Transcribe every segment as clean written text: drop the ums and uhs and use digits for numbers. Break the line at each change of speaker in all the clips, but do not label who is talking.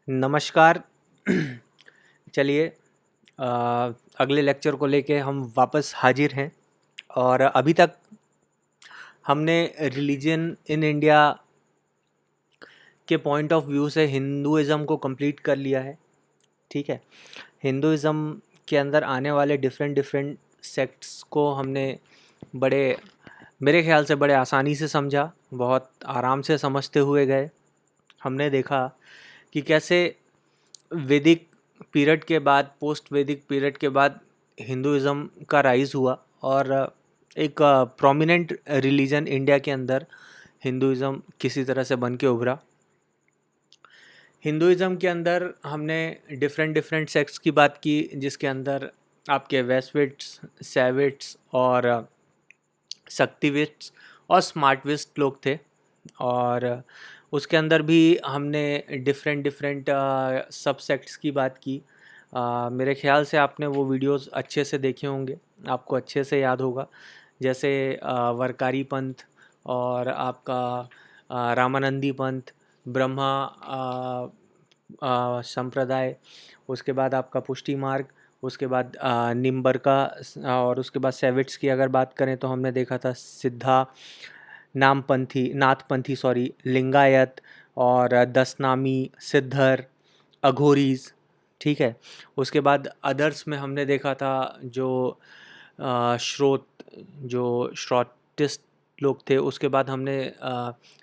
नमस्कार। चलिए, अगले लेक्चर को लेके हम वापस हाजिर हैं और अभी तक हमने रिलीजन इन इंडिया के पॉइंट ऑफ व्यू से हिंदुइज़्म को कंप्लीट कर लिया है। ठीक है, हिंदुइज़्म के अंदर आने वाले डिफरेंट डिफरेंट सेक्ट्स को हमने बड़े मेरे ख्याल से बड़े आसानी से समझा, बहुत आराम से समझते हुए गए। हमने देखा कि कैसे वैदिक पीरियड के बाद, पोस्ट वैदिक पीरियड के बाद हिंदुइज़्म का राइज़ हुआ और एक प्रोमिनेंट रिलीजन इंडिया के अंदर हिंदुइज़्म किसी तरह से बन के उभरा। हिंदुइज़्म के अंदर हमने डिफरेंट डिफरेंट सेक्ट्स की बात की, जिसके अंदर आपके वैष्णविट्स, शैविट्स और शक्तिविट्स और स्मार्टविस्ट लोग थे। और उसके अंदर भी हमने डिफरेंट डिफरेंट सब सेक्ट्स की बात की। मेरे ख्याल से आपने वो वीडियोस अच्छे से देखे होंगे, आपको अच्छे से याद होगा। जैसे वरकारी पंथ और आपका रामानंदी पंथ, ब्रह्मा संप्रदाय, उसके बाद आपका पुष्टि मार्ग, उसके बाद निम्बरका, और उसके बाद सेविट्स की अगर बात करें तो हमने देखा था सिद्धा नाथपंथी, लिंगायत और दसनामी, सिद्धर, अघोरीज। ठीक है, उसके बाद अदर्स में हमने देखा था जो श्रोटिस्ट लोग थे। उसके बाद हमने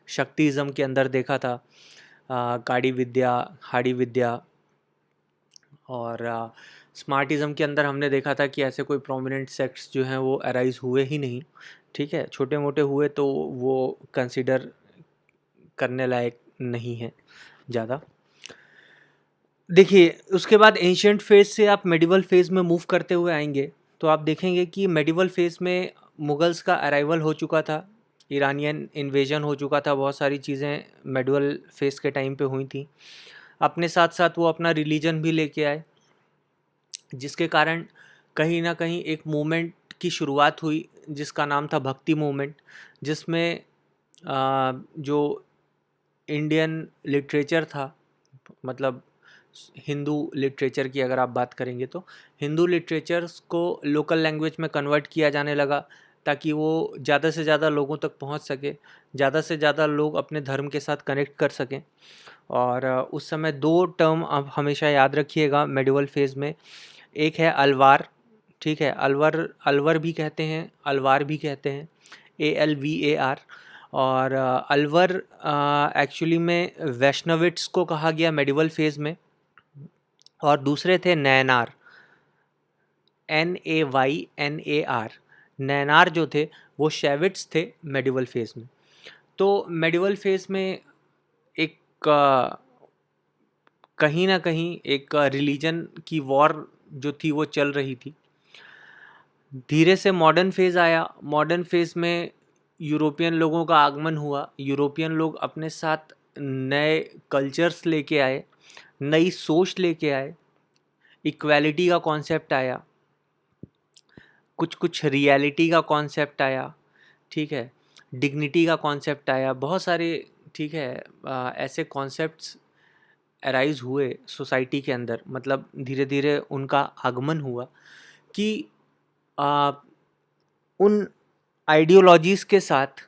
शक्तिज़म के अंदर देखा था काड़ी विद्या, हाड़ी विद्या। और स्मार्टिज़म के अंदर हमने देखा था कि ऐसे कोई प्रोमिनेंट सेक्ट्स जो हैं वो अराइज हुए ही नहीं। ठीक है, छोटे मोटे हुए तो वो कंसिडर करने लायक नहीं है ज़्यादा। देखिए, उसके बाद एंशियंट फेज से आप मेडिवल फेज में मूव करते हुए आएंगे तो आप देखेंगे कि मेडिवल फेज में मुगल्स का अराइवल हो चुका था, ईरानियन इन्वेजन हो चुका था, बहुत सारी चीज़ें मेडिवल फेज के टाइम पे हुई थी। अपने साथ साथ वो अपना रिलीजन भी लेके आए, जिसके कारण कहीं ना कहीं एक मूवमेंट की शुरुआत हुई जिसका नाम था भक्ति मूवमेंट, जिसमें जो इंडियन लिटरेचर था, मतलब हिंदू लिटरेचर की अगर आप बात करेंगे तो हिंदू लिटरेचर्स को लोकल लैंग्वेज में कन्वर्ट किया जाने लगा ताकि वो ज़्यादा से ज़्यादा लोगों तक पहुंच सके, ज़्यादा से ज़्यादा लोग अपने धर्म के साथ कनेक्ट कर सकें। और उस समय दो टर्म आप हमेशा याद रखिएगा मेडिवल फेज में। एक है अलवार, ठीक है, अलवर भी कहते हैं, अलवार भी कहते हैं, ALVAR। और अलवर एक्चुअली में वैष्णविट्स को कहा गया मेडिवल फेज में। और दूसरे थे नैनार, NAYNAR। नैनार जो थे वो शैविट्स थे मेडिवल फेज में। तो मेडिवल फेज में एक कहीं ना कहीं एक रिलीजन की वॉर जो थी वो चल रही थी। धीरे से मॉडर्न फेज़ आया। मॉडर्न फेज़ में यूरोपियन लोगों का आगमन हुआ। यूरोपियन लोग अपने साथ नए कल्चर्स लेके आए, नई सोच लेके आए, इक्वालिटी का कॉन्सेप्ट आया, कुछ रियलिटी का कॉन्सेप्ट आया, ठीक है, डिग्निटी का कॉन्सेप्ट आया, बहुत सारे, ठीक है, ऐसे कॉन्सेप्ट्स अराइज हुए सोसाइटी के अंदर। मतलब धीरे धीरे उनका आगमन हुआ कि उन आइडियोलॉजीज़ के साथ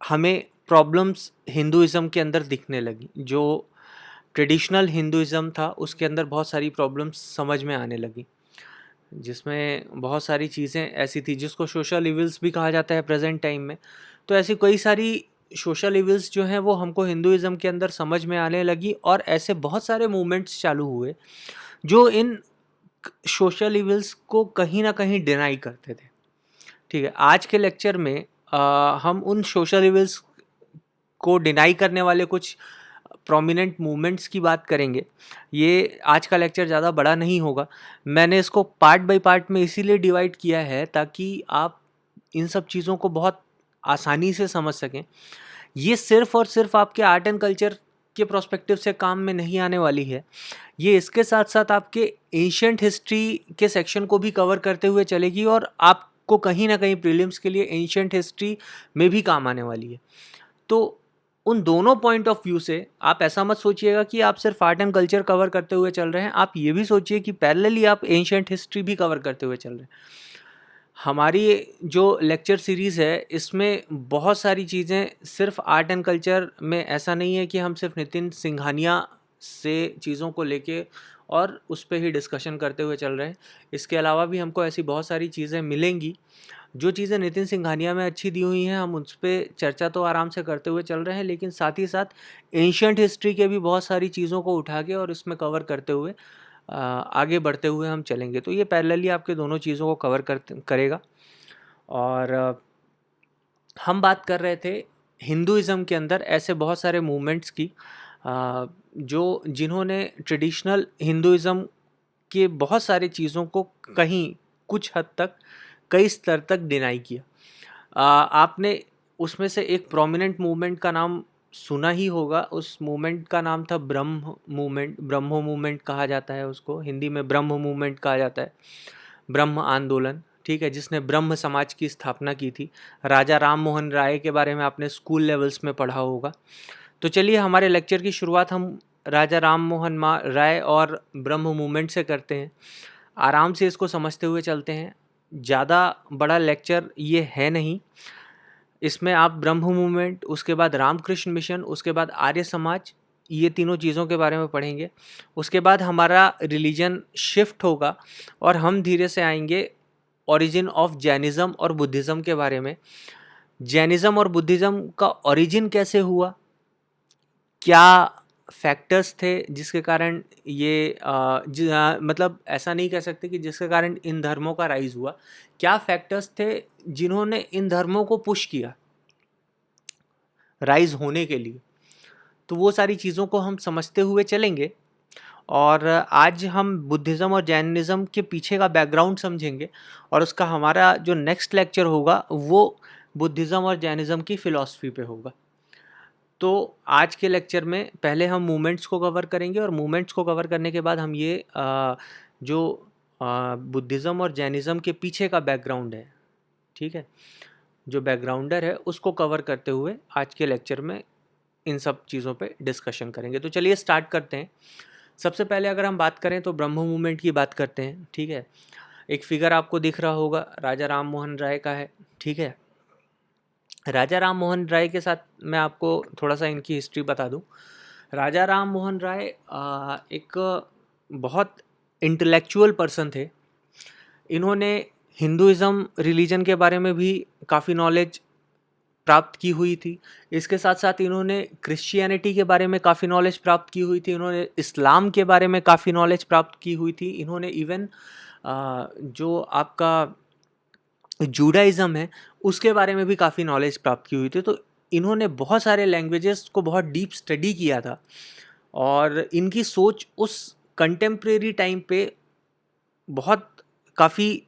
हमें प्रॉब्लम्स हिंदुइज़्म के अंदर दिखने लगी। जो ट्रेडिशनल हिंदुइज़्म था उसके अंदर बहुत सारी प्रॉब्लम्स समझ में आने लगी, जिसमें बहुत सारी चीज़ें ऐसी थी जिसको सोशल इविल्स भी कहा जाता है प्रेजेंट टाइम में। तो ऐसी कई सारी सोशल इविल्स जो हैं वो हमको हिंदुइज़्म के अंदर समझ में आने लगी और ऐसे बहुत सारे मूवमेंट्स चालू हुए जो इन सोशल इविल्स को कहीं ना कहीं डिनाई करते थे। ठीक है, आज के लेक्चर में हम उन सोशल इविल्स को डिनाई करने वाले कुछ प्रोमिनेंट मूवमेंट्स की बात करेंगे। ये आज का लेक्चर ज़्यादा बड़ा नहीं होगा। मैंने इसको पार्ट बाय पार्ट में इसीलिए डिवाइड किया है ताकि आप इन सब चीज़ों को बहुत आसानी से समझ सकें। ये सिर्फ और सिर्फ आपके आर्ट एंड कल्चर के प्रोस्पेक्टिव से काम में नहीं आने वाली है। ये इसके साथ साथ आपके एंशिएंट हिस्ट्री के सेक्शन को भी कवर करते हुए चलेगी और आपको कहीं ना कहीं प्रीलिम्स के लिए एंशिएंट हिस्ट्री में भी काम आने वाली है। तो उन दोनों पॉइंट ऑफ व्यू से आप ऐसा मत सोचिएगा कि आप सिर्फ आर्ट एंड कल्चर कवर करते हुए चल रहे हैं, आप ये भी सोचिए कि पैरेलली आप एंशिएंट हिस्ट्री भी कवर करते हुए चल रहे हैं। हमारी जो लेक्चर सीरीज़ है इसमें बहुत सारी चीज़ें सिर्फ आर्ट एंड कल्चर में, ऐसा नहीं है कि हम सिर्फ नितिन सिंघानिया से चीज़ों को लेके और उस पे ही डिस्कशन करते हुए चल रहे हैं। इसके अलावा भी हमको ऐसी बहुत सारी चीज़ें मिलेंगी। जो चीज़ें नितिन सिंघानिया में अच्छी दी हुई हैं हम उस पे चर्चा तो आराम से करते हुए चल रहे हैं, लेकिन साथ ही साथ एंशिएंट हिस्ट्री के भी बहुत सारी चीज़ों को उठा के और इसमें कवर करते हुए आगे बढ़ते हुए हम चलेंगे। तो ये पैरेलली आपके दोनों चीज़ों को कवर करेगा। और हम बात कर रहे थे हिंदुइज़्म के अंदर ऐसे बहुत सारे मूवमेंट्स की जो जिन्होंने ट्रेडिशनल हिंदुइज़्म के बहुत सारी चीज़ों को कहीं कुछ हद तक कई स्तर तक डिनाई किया। आपने उसमें से एक प्रोमिनेंट मूवमेंट का नाम सुना ही होगा। उस मूवमेंट का नाम था ब्रह्म मूवमेंट। ब्रह्मो मूवमेंट कहा जाता है उसको, हिंदी में ब्रह्म मूवमेंट कहा जाता है, ब्रह्म आंदोलन, ठीक है, जिसने ब्रह्म समाज की स्थापना की थी। राजा राम मोहन राय के बारे में आपने स्कूल लेवल्स में पढ़ा होगा। तो चलिए हमारे लेक्चर की शुरुआत हम राजा राम मोहन राय और ब्रह्म मूवमेंट से करते हैं। आराम से इसको समझते हुए चलते हैं। ज़्यादा बड़ा लेक्चर ये है नहीं। इसमें आप ब्रह्म मूवमेंट, उसके बाद रामकृष्ण मिशन, उसके बाद आर्य समाज, ये तीनों चीज़ों के बारे में पढ़ेंगे। उसके बाद हमारा रिलीजन शिफ्ट होगा और हम धीरे से आएंगे ओरिजिन ऑफ जैनिज़्म और बुद्धिज़्म के बारे में। जैनिज़्म और बुद्धिज़्म का ओरिजिन कैसे हुआ, क्या फैक्टर्स थे जिसके कारण ये मतलब ऐसा नहीं कह सकते कि जिसके कारण इन धर्मों का राइज हुआ, क्या फैक्टर्स थे जिन्होंने इन धर्मों को पुश किया राइज होने के लिए। तो वो सारी चीज़ों को हम समझते हुए चलेंगे और आज हम बुद्धिज़्म और जैनिज़्म के पीछे का बैकग्राउंड समझेंगे और उसका हमारा जो नेक्स्ट लेक्चर होगा वो बुद्धिज़्म और जैनिज़्म की फ़िलॉसफी पे होगा। तो आज के लेक्चर में पहले हम मूवमेंट्स को कवर करेंगे और मूवमेंट्स को कवर करने के बाद हम ये जो बुद्धिज़्म और जैनिज़्म के पीछे का बैकग्राउंड है, ठीक है, जो बैकग्राउंडर है उसको कवर करते हुए आज के लेक्चर में इन सब चीज़ों पे डिस्कशन करेंगे। तो चलिए स्टार्ट करते हैं। सबसे पहले अगर हम बात करें तो ब्रह्म मूवमेंट की बात करते हैं, ठीक है। एक फिगर आपको दिख रहा होगा, राजा राम मोहन राय का है, ठीक है। राजा राम मोहन राय के साथ मैं आपको थोड़ा सा इनकी हिस्ट्री बता दूं। राजा राम मोहन राय एक बहुत इंटेलेक्चुअल पर्सन थे। इन्होंने हिंदुइज़्म रिलीजन के बारे में भी काफ़ी नॉलेज प्राप्त की हुई थी। इसके साथ साथ इन्होंने क्रिश्चियनिटी के बारे में काफ़ी नॉलेज प्राप्त की हुई थी। इन्होंने इस्लाम के बारे में काफ़ी नॉलेज प्राप्त की हुई थी। इन्होंने इवन जो आपका जूडाइज़्म है उसके बारे में भी काफ़ी नॉलेज प्राप्त की हुई थी। तो इन्होंने बहुत सारे लैंग्वेजेस को बहुत डीप स्टडी किया था और इनकी सोच उस कंटेम्प्रेरी टाइम पे बहुत काफ़ी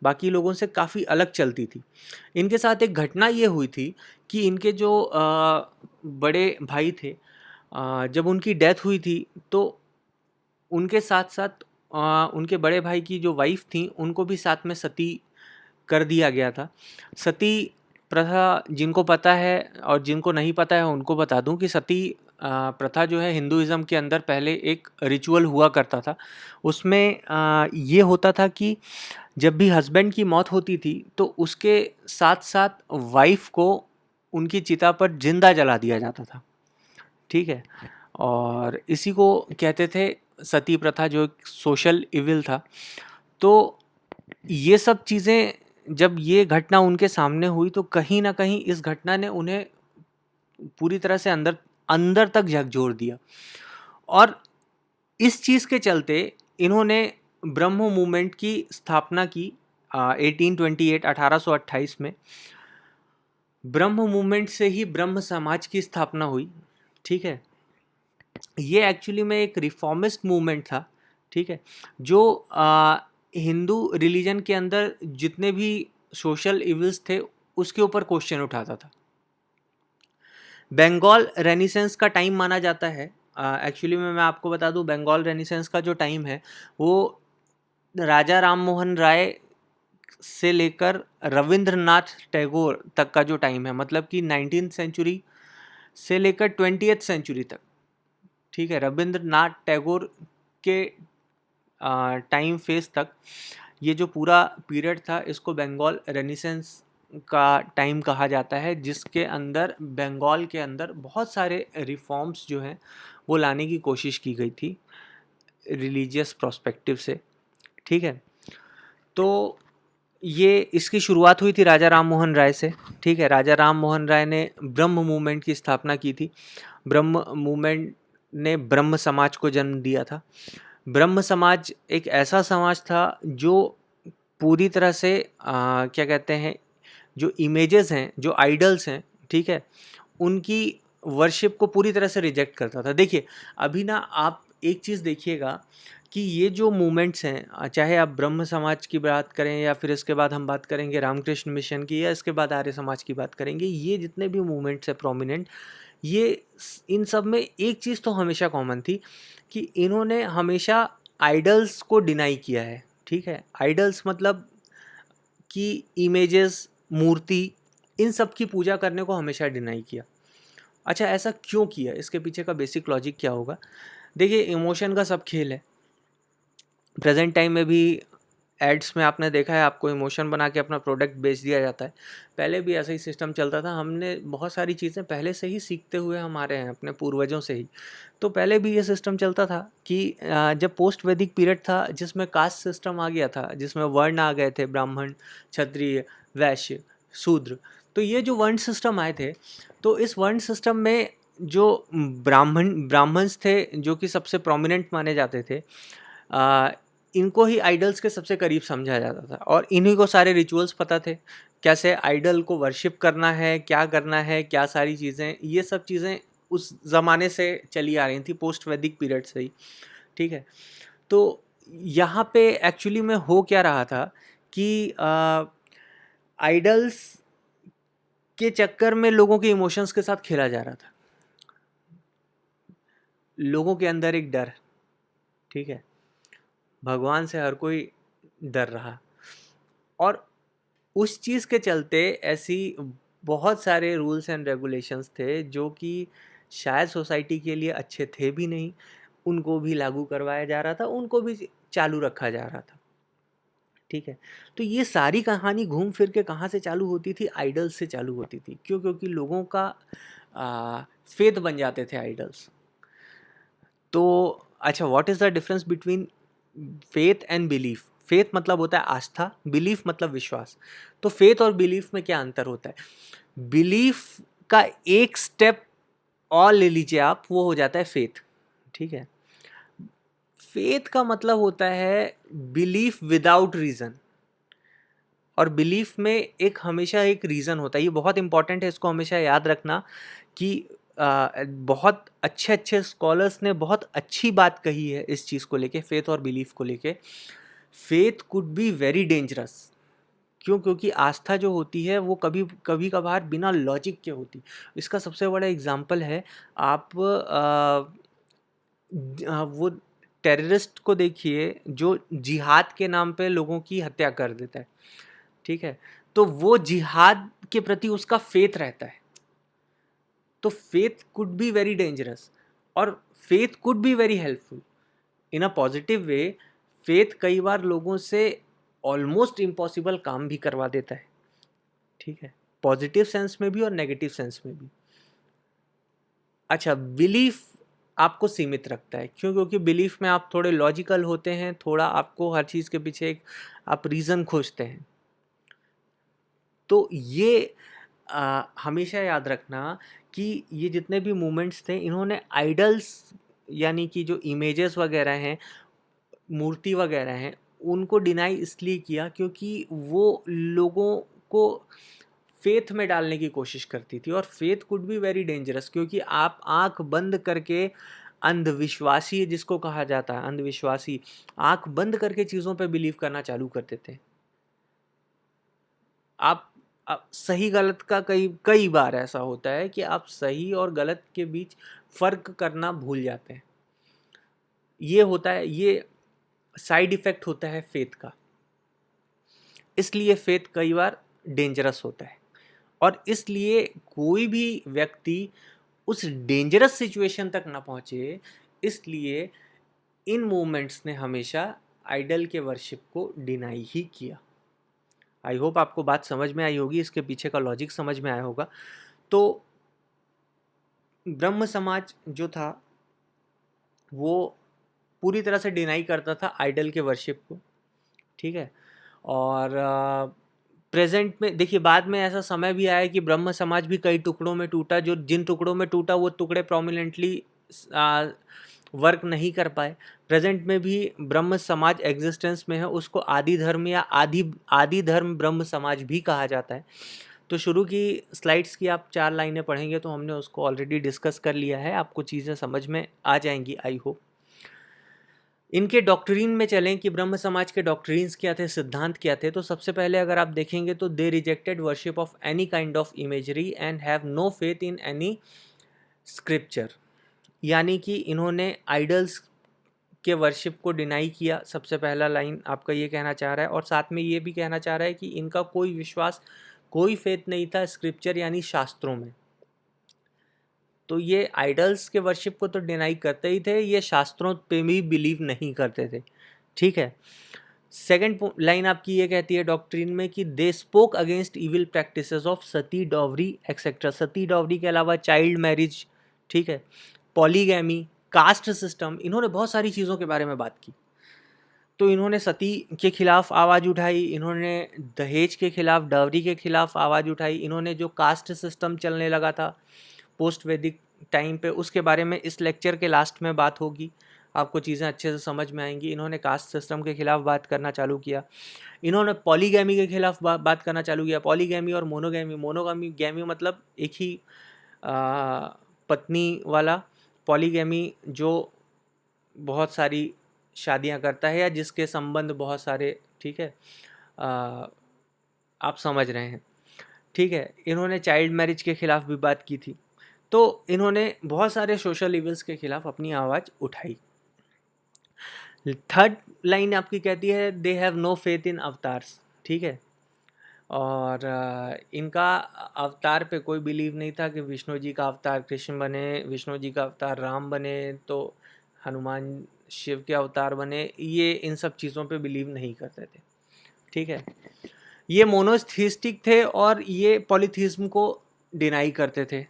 बाकी लोगों से काफ़ी अलग चलती थी। इनके साथ एक घटना ये हुई थी कि इनके जो बड़े भाई थे, जब उनकी डेथ हुई थी तो उनके साथ साथ उनके बड़े भाई की जो वाइफ थी उनको भी साथ में सती कर दिया गया था। सती प्रथा जिनको पता है और जिनको नहीं पता है उनको बता दूं कि सती प्रथा जो है हिंदुइज़्म के अंदर पहले एक रिचुअल हुआ करता था। उसमें ये होता था कि जब भी हस्बैंड की मौत होती थी तो उसके साथ साथ वाइफ को उनकी चिता पर जिंदा जला दिया जाता था, ठीक है। और इसी को कहते थे सती प्रथा, जो एक सोशल इविल था। तो ये सब चीज़ें जब ये घटना उनके सामने हुई तो कहीं ना कहीं इस घटना ने उन्हें पूरी तरह से अंदर अंदर तक झकझोर दिया और इस चीज़ के चलते इन्होंने ब्रह्मो मूवमेंट की स्थापना की 1828 1828 में। ब्रह्म मूवमेंट से ही ब्रह्म समाज की स्थापना हुई, ठीक है। ये एक्चुअली में एक रिफॉर्मिस्ट मूवमेंट था, ठीक है, जो हिंदू रिलीजन के अंदर जितने भी सोशल इविल्स थे उसके ऊपर क्वेश्चन उठाता था। बंगाल रेनेसेंस का टाइम माना जाता है। एक्चुअली में मैं आपको बता दूं, बंगाल रेनेसेंस का जो टाइम है वो राजा राम मोहन राय से लेकर रविंद्रनाथ टैगोर तक का जो टाइम है, मतलब कि 19th सेंचुरी से लेकर 20th सेंचुरी तक, ठीक है, रविंद्रनाथ टैगोर के टाइम फेज तक ये जो पूरा पीरियड था इसको बंगाल रेनेसेंस का टाइम कहा जाता है, जिसके अंदर बंगाल के अंदर बहुत सारे रिफॉर्म्स जो हैं वो लाने की कोशिश की गई थी रिलीजियस प्रोस्पेक्टिव से, ठीक है। तो ये इसकी शुरुआत हुई थी राजा राम मोहन राय से, ठीक है। राजा राम मोहन राय ने ब्रह्म मूवमेंट की स्थापना की थी। ब्रह्म मूवमेंट ने ब्रह्म समाज को जन्म दिया था। ब्रह्म समाज एक ऐसा समाज था जो पूरी तरह से क्या कहते हैं, जो इमेजेस हैं, जो आइडल्स हैं, ठीक है, उनकी वर्शिप को पूरी तरह से रिजेक्ट करता था। देखिए अभी ना आप एक चीज़ देखिएगा कि ये जो मूवमेंट्स हैं, चाहे आप ब्रह्म समाज की बात करें या फिर इसके बाद हम बात करेंगे रामकृष्ण मिशन की या इसके बाद आर्य समाज की बात करेंगे, ये जितने भी मूवमेंट्स हैं प्रोमिनेंट, ये इन सब में एक चीज़ तो हमेशा कॉमन थी कि इन्होंने हमेशा आइडल्स को डिनाई किया है, ठीक है। आइडल्स मतलब कि इमेजेस, मूर्ति, इन सब की पूजा करने को हमेशा डिनाई किया। अच्छा, ऐसा क्यों किया? इसके पीछे का बेसिक लॉजिक क्या होगा? देखिए इमोशन का सब खेल है। प्रेजेंट टाइम में भी एड्स में आपने देखा है, आपको इमोशन बना के अपना प्रोडक्ट बेच दिया जाता है। पहले भी ऐसा ही सिस्टम चलता था। हमने बहुत सारी चीज़ें पहले से ही सीखते हुए हम आ रहे हैं अपने पूर्वजों से ही। तो पहले भी ये सिस्टम चलता था कि जब पोस्ट वैदिक पीरियड था जिसमें कास्ट सिस्टम आ गया था, जिसमें वर्ण आ गए थे, ब्राह्मण, क्षत्रिय, वैश्य, शूद्र। तो ये जो वर्ण सिस्टम आए थे, तो इस वर्ण सिस्टम में जो ब्राह्मण्स थे जो कि सबसे प्रोमिनेंट माने जाते थे, इनको ही आइडल्स के सबसे करीब समझा जाता था और इन्हीं को सारे रिचुअल्स पता थे, कैसे आइडल को वर्शिप करना है, क्या करना है, क्या सारी चीज़ें, ये सब चीज़ें उस ज़माने से चली आ रही थी, पोस्ट वैदिक पीरियड से ही, ठीक है। तो यहाँ पे एक्चुअली में हो क्या रहा था कि आइडल्स के चक्कर में लोगों के इमोशंस के साथ खेला जा रहा था। लोगों के अंदर एक डर, ठीक है, भगवान से हर कोई डर रहा और उस चीज़ के चलते ऐसी बहुत सारे रूल्स एंड रेगुलेशंस थे जो कि शायद सोसाइटी के लिए अच्छे थे भी नहीं, उनको भी लागू करवाया जा रहा था, उनको भी चालू रखा जा रहा था, ठीक है। तो ये सारी कहानी घूम फिर के कहाँ से चालू होती थी? आइडल्स से चालू होती थी। क्यों? क्योंकि लोगों का फेथ बन जाते थे आइडल्स। तो अच्छा, what is the difference between faith and belief? Faith मतलब होता है आस्था, बिलीफ मतलब विश्वास। तो फेथ और बिलीफ में क्या अंतर होता है? बिलीफ का एक स्टेप और ले लीजिए आप, वो हो जाता है फेथ, ठीक है। फेथ का मतलब होता है बिलीफ विदाउट रीजन, और बिलीफ में एक हमेशा एक रीज़न होता है। ये बहुत इंपॉर्टेंट है, इसको हमेशा याद रखना कि बहुत अच्छे अच्छे स्कॉलर्स ने बहुत अच्छी बात कही है इस चीज़ को लेके, फेथ और बिलीफ को लेके। Faith could be very dangerous. क्यों? क्योंकि आस्था जो होती है वो कभी कभी कभार बिना लॉजिक के होती। इसका सबसे बड़ा एग्जाम्पल है, आप वो टेररिस्ट को देखिए जो जिहाद के नाम पे लोगों की हत्या कर देता है, ठीक है। तो वो जिहाद के प्रति उसका फेथ रहता है। तो faith could be very dangerous और faith could be very helpful in a positive way. Faith कई बार लोगों से ऑलमोस्ट इम्पॉसिबल काम भी करवा देता है, ठीक है, पॉजिटिव सेंस में भी और नेगेटिव सेंस में भी। अच्छा, बिलीफ आपको सीमित रखता है। क्यों? क्योंकि बिलीफ में आप थोड़े लॉजिकल होते हैं, थोड़ा आपको हर चीज़ के पीछे एक आप रीज़न खोजते हैं। तो ये हमेशा याद रखना कि ये जितने भी मूवमेंट्स थे, इन्होंने आइडल्स यानी कि जो इमेजेस वगैरह हैं, मूर्ति वगैरह हैं, उनको डिनाई इसलिए किया क्योंकि वो लोगों को फेथ में डालने की कोशिश करती थी। और faith could be very dangerous क्योंकि आप आंख बंद करके, अंधविश्वासी जिसको कहा जाता है, अंधविश्वासी आंख बंद करके चीज़ों पे बिलीव करना चालू कर देते हैं। आप सही गलत का कई कई बार ऐसा होता है कि आप सही और गलत के बीच फ़र्क करना भूल जाते हैं। ये होता है, ये साइड इफ़ेक्ट होता है फेथ का। इसलिए फेथ कई बार डेंजरस होता है और इसलिए कोई भी व्यक्ति उस डेंजरस सिचुएशन तक ना पहुँचे, इसलिए इन मूवमेंट्स ने हमेशा आइडल के वर्शिप को डिनाई ही किया। आई होप आपको बात समझ में आई होगी, इसके पीछे का लॉजिक समझ में आया होगा। तो ब्रह्म समाज जो था वो पूरी तरह से डिनाई करता था आइडल के वर्शिप को, ठीक है। और प्रेजेंट में देखिए, बाद में ऐसा समय भी आया कि ब्रह्म समाज भी कई टुकड़ों में टूटा, जो जिन टुकड़ों में टूटा वो टुकड़े प्रोमिनेंटली वर्क नहीं कर पाए। प्रेजेंट में भी ब्रह्म समाज एग्जिस्टेंस में है, उसको आदि धर्म या आदि धर्म ब्रह्म समाज भी कहा जाता है। तो शुरू की स्लाइड्स की आप 4 लाइनें पढ़ेंगे तो हमने उसको ऑलरेडी डिस्कस कर लिया है, आपको चीज़ें समझ में आ जाएंगी आई होप। इनके डॉक्ट्रिन में चलें कि ब्रह्म समाज के डॉक्ट्रिन्स क्या थे, सिद्धांत क्या थे, तो सबसे पहले अगर आप देखेंगे तो they rejected worship of any kind of imagery and have no faith in any scripture. यानी कि इन्होंने आइडल्स के वर्शिप को डिनाई किया, सबसे पहला लाइन आपका ये कहना चाह रहा है। और साथ में ये भी कहना चाह रहा है कि इनका कोई विश्वास, कोई फेथ नहीं था स्क्रिप्चर यानी शास्त्रों में। तो ये आइडल्स के वर्शिप को तो डिनाई करते ही थे, ये शास्त्रों पे भी बिलीव नहीं करते थे, ठीक है। सेकंड लाइन आपकी ये कहती है डॉक्ट्रिन में कि they spoke against evil practices of Sati, dowry etcetera. Sati dowry के अलावा चाइल्ड मैरिज, ठीक है, पॉलीगैमी, कास्ट सिस्टम, इन्होंने बहुत सारी चीज़ों के बारे में बात की। तो इन्होंने सती के खिलाफ आवाज़ उठाई, इन्होंने दहेज के खिलाफ, डावरी के खिलाफ आवाज़ उठाई, इन्होंने जो कास्ट सिस्टम चलने लगा था पोस्ट वैदिक टाइम पे, उसके बारे में इस लेक्चर के लास्ट में बात होगी, आपको चीज़ें अच्छे से समझ में आएंगी। इन्होंने कास्ट सिस्टम के खिलाफ बात करना चालू किया, इन्होंने पॉलीगैमी के खिलाफ बात करना चालू किया। पॉलीगैमी और मोनोगैमी, मोनोगैमी गैमी मतलब एक ही पत्नी वाला, पॉलीगैमी जो बहुत सारी शादियां करता है या जिसके संबंध बहुत सारे, ठीक है, आप समझ रहे हैं, ठीक है। इन्होंने चाइल्ड मैरिज के खिलाफ भी बात की थी। तो इन्होंने बहुत सारे सोशल इविल्स के खिलाफ अपनी आवाज़ उठाई। थर्ड लाइन आपकी कहती है they have no faith in avatars, ठीक है। और इनका अवतार पे कोई बिलीव नहीं था कि विष्णु जी का अवतार कृष्ण बने, विष्णु जी का अवतार राम बने, तो हनुमान शिव के अवतार बने, ये इन सब चीज़ों पे बिलीव नहीं करते थे, ठीक है। ये मोनोथिस्टिक थे और ये पॉलीथिज्म को डिनाई करते थे।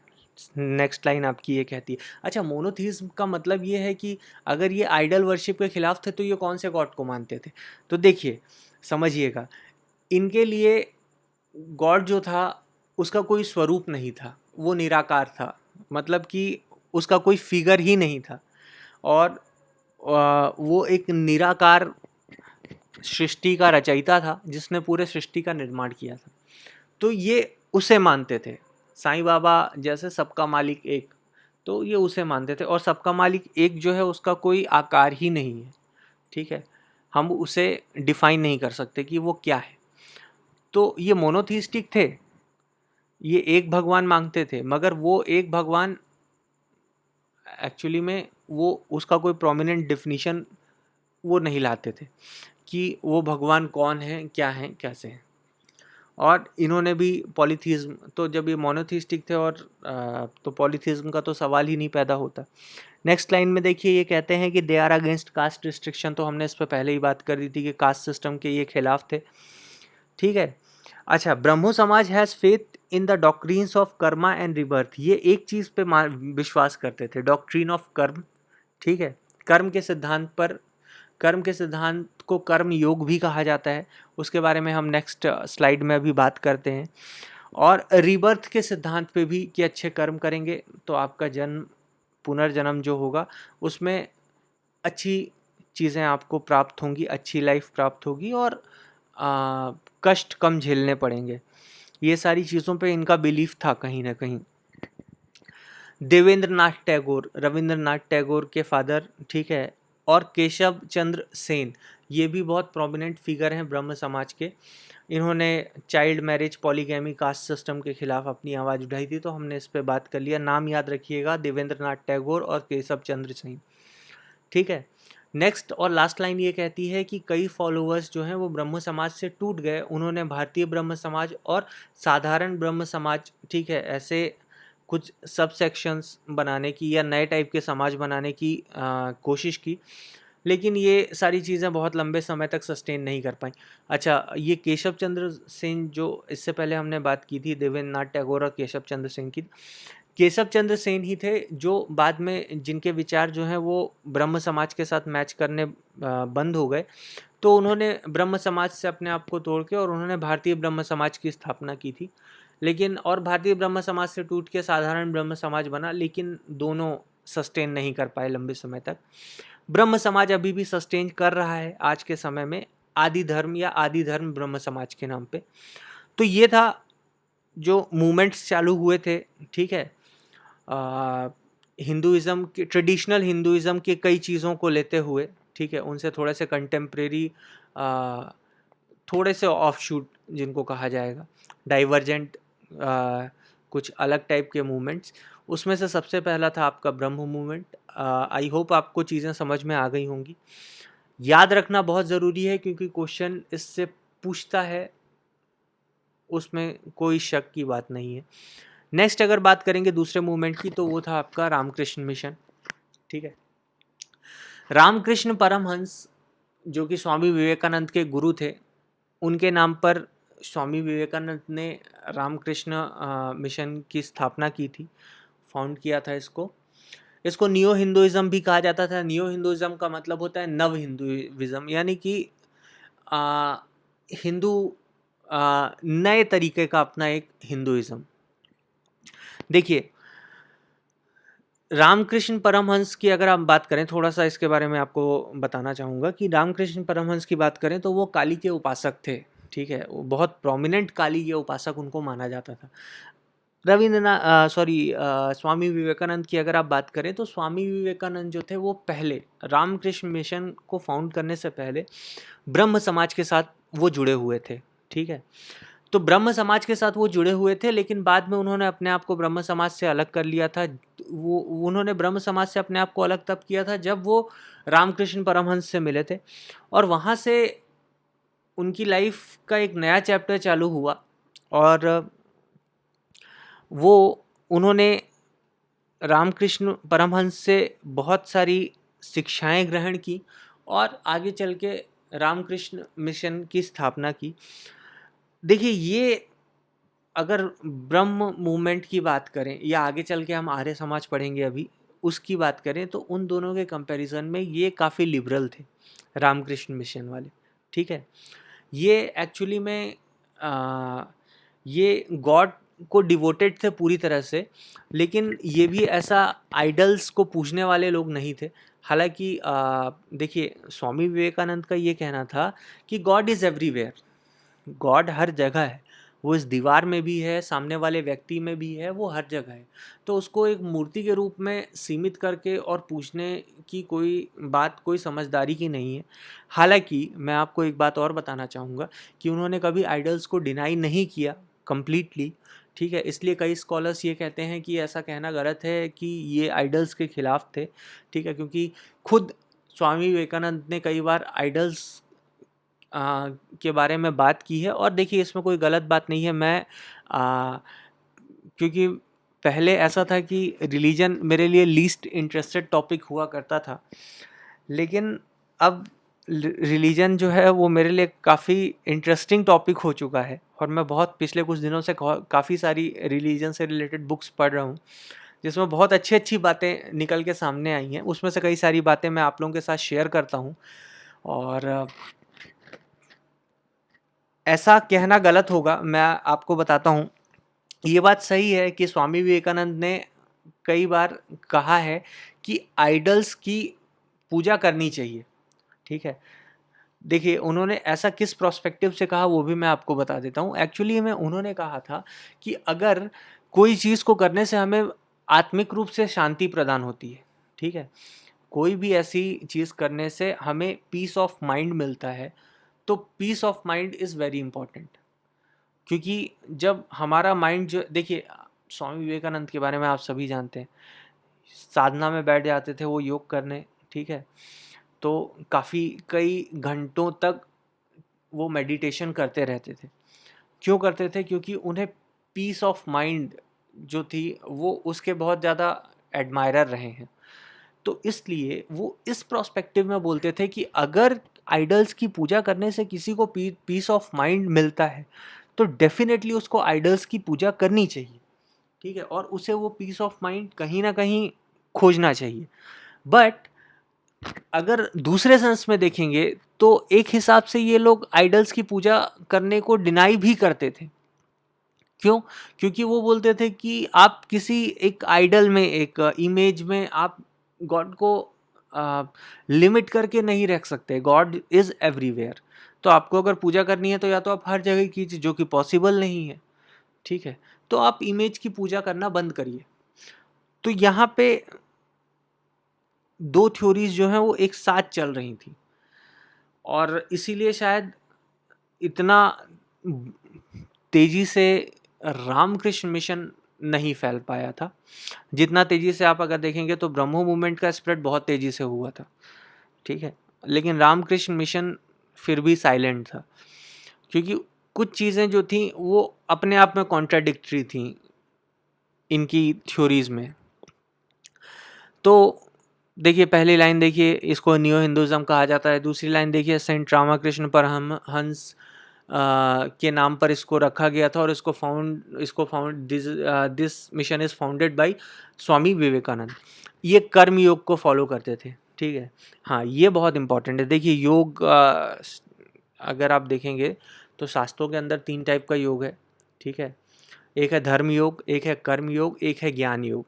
नेक्स्ट लाइन आपकी ये कहती है, अच्छा मोनोथिज्म का मतलब ये है कि अगर ये आइडल वर्शिप के खिलाफ थे तो ये कौन से गॉड को मानते थे। तो देखिए समझिएगा, इनके लिए गॉड जो था उसका कोई स्वरूप नहीं था, वो निराकार था, मतलब कि उसका कोई फिगर ही नहीं था, और वो एक निराकार सृष्टि का रचयिता था जिसने पूरे सृष्टि का निर्माण किया था। तो ये उसे मानते थे, साईं बाबा जैसे सबका मालिक एक, तो ये उसे मानते थे। और सबका मालिक एक जो है उसका कोई आकार ही नहीं है, ठीक है, हम उसे डिफाइन नहीं कर सकते कि वो क्या है। तो ये मोनोथिस्टिक थे, ये एक भगवान मांगते थे, मगर वो एक भगवान एक्चुअली में वो उसका कोई प्रोमिनेंट डेफिनेशन वो नहीं लाते थे कि वो भगवान कौन है, क्या है, कैसे हैं। और इन्होंने भी पॉलीथिज्म, तो जब ये मोनोथिस्टिक थे और तो पॉलीथिज्म का तो सवाल ही नहीं पैदा होता। नेक्स्ट लाइन में देखिए ये कहते हैं कि they are against caste restriction, तो हमने इस पर पहले ही बात कर दी थी कि कास्ट सिस्टम के ये खिलाफ थे, ठीक है। अच्छा, ब्रह्मो समाज has faith in the doctrines of Karma and rebirth, ये एक चीज़ पे विश्वास करते थे, डॉक्ट्रिन ऑफ कर्म, ठीक है, कर्म के सिद्धांत पर। कर्म के सिद्धांत को कर्म योग भी कहा जाता है, उसके बारे में हम नेक्स्ट स्लाइड में अभी बात करते हैं। और रिबर्थ के सिद्धांत पे भी कि अच्छे कर्म करेंगे तो आपका जन्म, पुनर्जन्म जो होगा उसमें अच्छी चीज़ें आपको प्राप्त होंगी, अच्छी लाइफ प्राप्त होगी और कष्ट कम झेलने पड़ेंगे। ये सारी चीज़ों पे इनका बिलीफ था कहीं ना कहीं। देवेंद्र नाथ टैगोर, रविंद्रनाथ टैगोर के फादर, ठीक है, और केशव चंद्र सेन, ये भी बहुत प्रोमिनेंट फिगर हैं ब्रह्म समाज के। इन्होंने child marriage, polygamy, caste system के खिलाफ अपनी आवाज़ उठाई थी, तो हमने इस पर बात कर लिया। नाम याद रखिएगा, देवेंद्र नाथ टैगोर और केशव चंद्र सेन, ठीक है। नेक्स्ट और लास्ट लाइन ये कहती है कि कई फॉलोअर्स जो हैं वो ब्रह्म समाज से टूट गए, उन्होंने भारतीय ब्रह्म समाज और साधारण ब्रह्म समाज, ठीक है, ऐसे कुछ सब सेक्शंस बनाने की या नए टाइप के समाज बनाने की कोशिश की, लेकिन ये सारी चीज़ें बहुत लंबे समय तक सस्टेन नहीं कर पाई। अच्छा, ये केशव चंद्र सेन, जो इससे पहले हमने बात की थी देवेंद्रनाथ टैगोर और केशव चंद्र सेन की, केशव चंद्र सेन ही थे जो बाद में जिनके विचार जो हैं वो ब्रह्म समाज के साथ मैच करने बंद हो गए, तो उन्होंने ब्रह्म समाज से अपने आप को तोड़ के और उन्होंने भारतीय ब्रह्म समाज की स्थापना की थी। लेकिन और भारतीय ब्रह्म समाज से टूट के साधारण ब्रह्म समाज बना, लेकिन दोनों सस्टेन नहीं कर पाए लंबे समय तक। ब्रह्म समाज अभी भी सस्टेन कर रहा है आज के समय में, आदि धर्म या आदि धर्म ब्रह्म समाज के नाम पे। तो ये था जो मूवमेंट्स चालू हुए थे, ठीक है, हिंदुइज़्म के, ट्रेडिशनल हिंदुइज़्म के कई चीज़ों को लेते हुए, ठीक है, उनसे थोड़े से कंटेम्प्रेरी, थोड़े से ऑफशूट जिनको कहा जाएगा, डाइवर्जेंट, कुछ अलग टाइप के मूवमेंट्स, उसमें से सबसे पहला था आपका ब्रह्म मूवमेंट। आई होप आपको चीज़ें समझ में आ गई होंगी। याद रखना बहुत ज़रूरी है क्योंकि क्वेश्चन इससे पूछता है, उसमें कोई शक की बात नहीं है। नेक्स्ट अगर बात करेंगे दूसरे मूवमेंट की, तो वो था आपका रामकृष्ण मिशन, ठीक है। रामकृष्ण परमहंस जो कि स्वामी विवेकानंद के गुरु थे, उनके नाम पर स्वामी विवेकानंद ने रामकृष्ण मिशन की स्थापना की थी, फाउंड किया था इसको। इसको नियो हिंदुइज्म भी कहा जाता था। नियो हिंदुइज्म का मतलब होता है नव हिंदुइज्म, यानी कि हिंदू नए तरीके का अपना एक हिंदुइज्म। देखिए, रामकृष्ण परमहंस की अगर आप बात करें, थोड़ा सा इसके बारे में आपको बताना चाहूँगा कि रामकृष्ण परमहंस की बात करें तो वो काली के उपासक थे, ठीक है, वो बहुत प्रोमिनेंट काली के उपासक उनको माना जाता था। स्वामी विवेकानंद की अगर आप बात करें तो स्वामी विवेकानंद जो थे वो पहले रामकृष्ण मिशन को फाउंड करने से पहले ब्रह्म समाज के साथ वो जुड़े हुए थे, ठीक है। तो ब्रह्म समाज के साथ वो जुड़े हुए थे, लेकिन बाद में उन्होंने अपने आप को ब्रह्म समाज से अलग कर लिया था। वो उन्होंने ब्रह्म समाज से अपने आप को अलग तब किया था जब वो रामकृष्ण परमहंस से मिले थे, और वहाँ से उनकी लाइफ का एक नया चैप्टर चालू हुआ, और वो उन्होंने रामकृष्ण परमहंस से बहुत सारी शिक्षाएं ग्रहण की और आगे चल के रामकृष्ण मिशन की स्थापना की। देखिए, ये अगर ब्रह्म मूवमेंट की बात करें या आगे चल के हम आर्य समाज पढ़ेंगे अभी, उसकी बात करें तो उन दोनों के कंपैरिजन में ये काफ़ी लिबरल थे, रामकृष्ण मिशन वाले, ठीक है। ये एक्चुअली में ये गॉड को डिवोटेड थे पूरी तरह से, लेकिन ये भी ऐसा आइडल्स को पूजने वाले लोग नहीं थे। हालांकि देखिए, स्वामी विवेकानंद का ये कहना था कि गॉड इज़ एवरीवेयर, गॉड हर जगह है, वो इस दीवार में भी है, सामने वाले व्यक्ति में भी है, वो हर जगह है। तो उसको एक मूर्ति के रूप में सीमित करके और पूछने की कोई बात, कोई समझदारी की नहीं है। हालांकि मैं आपको एक बात और बताना चाहूँगा कि उन्होंने कभी आइडल्स को डिनाई नहीं किया कंप्लीटली, ठीक है। इसलिए कई स्कॉलर्स ये कहते हैं कि ऐसा कहना गलत है कि ये आइडल्स के खिलाफ थे, ठीक है, क्योंकि खुद स्वामी विवेकानंद ने कई बार आइडल्स के बारे में बात की है। और देखिए, इसमें कोई गलत बात नहीं है। मैं क्योंकि पहले ऐसा था कि रिलीजन मेरे लिए लीस्ट इंटरेस्टेड टॉपिक हुआ करता था, लेकिन अब रिलीजन जो है वो मेरे लिए काफ़ी इंटरेस्टिंग टॉपिक हो चुका है, और मैं बहुत पिछले कुछ दिनों से काफ़ी सारी रिलीजन से रिलेटेड बुक्स पढ़ रहा हूँ, जिसमें बहुत अच्छी अच्छी बातें निकल के सामने आई हैं। उसमें से कई सारी बातें मैं आप लोगों के साथ शेयर करता हूँ। और ऐसा कहना गलत होगा, मैं आपको बताता हूँ। ये बात सही है कि स्वामी विवेकानंद ने कई बार कहा है कि आइडल्स की पूजा करनी चाहिए, ठीक है। देखिए, उन्होंने ऐसा किस प्रोस्पेक्टिव से कहा वो भी मैं आपको बता देता हूँ। एक्चुअली में उन्होंने कहा था कि अगर कोई चीज़ को करने से हमें आत्मिक रूप से शांति प्रदान होती है, ठीक है, कोई भी ऐसी चीज़ करने से हमें पीस ऑफ माइंड मिलता है, तो peace of mind is very important. क्योंकि जब हमारा माइंड जो, देखिए, स्वामी विवेकानंद के बारे में आप सभी जानते हैं, साधना में बैठ जाते थे वो योग करने, ठीक है, तो काफ़ी कई घंटों तक वो मेडिटेशन करते रहते थे। क्यों करते थे? क्योंकि उन्हें पीस ऑफ माइंड जो थी वो उसके बहुत ज़्यादा एडमायरर रहे हैं। तो इसलिए वो इस प्रोस्पेक्टिव में बोलते थे कि अगर आइडल्स की पूजा करने से किसी को पीस ऑफ माइंड मिलता है तो डेफिनेटली उसको आइडल्स की पूजा करनी चाहिए, ठीक है, और उसे वो पीस ऑफ माइंड कहीं ना कहीं खोजना चाहिए। बट अगर दूसरे सेंस में देखेंगे तो एक हिसाब से ये लोग आइडल्स की पूजा करने को डिनाई भी करते थे। क्यों? क्योंकि वो बोलते थे कि आप किसी एक आइडल में, एक इमेज में आप गॉड को लिमिट करके नहीं रख सकते। God is everywhere. तो आपको अगर पूजा करनी है तो या तो आप हर जगह कीजिए, जो कि पॉसिबल नहीं है, ठीक है। तो आप इमेज की पूजा करना बंद करिए। तो यहाँ पे दो थ्योरीज जो हैं वो एक साथ चल रही थी, और इसीलिए शायद इतना तेजी से रामकृष्ण मिशन नहीं फैल पाया था जितना तेजी से, आप अगर देखेंगे तो ब्रह्मो मूवमेंट का स्प्रेड बहुत तेजी से हुआ था, ठीक है। लेकिन रामकृष्ण मिशन फिर भी साइलेंट था, क्योंकि कुछ चीज़ें जो थी वो अपने आप में कॉन्ट्राडिक्टरी थी इनकी थ्योरीज में। तो देखिए, पहली लाइन देखिए, इसको नियो हिंदुज़म कहा जाता है। दूसरी लाइन देखिए, सेंट रामाकृष्ण परमहंस के नाम पर इसको रखा गया था, और इसको found this mission is founded by Swami Vivekananda. ये कर्म योग को फॉलो करते थे, ठीक है। हाँ, ये बहुत इंपॉर्टेंट है। देखिए, योग अगर आप देखेंगे तो शास्त्रों के अंदर 3 टाइप का योग है, ठीक है। एक है धर्म योग, एक है कर्म योग, एक है ज्ञान योग।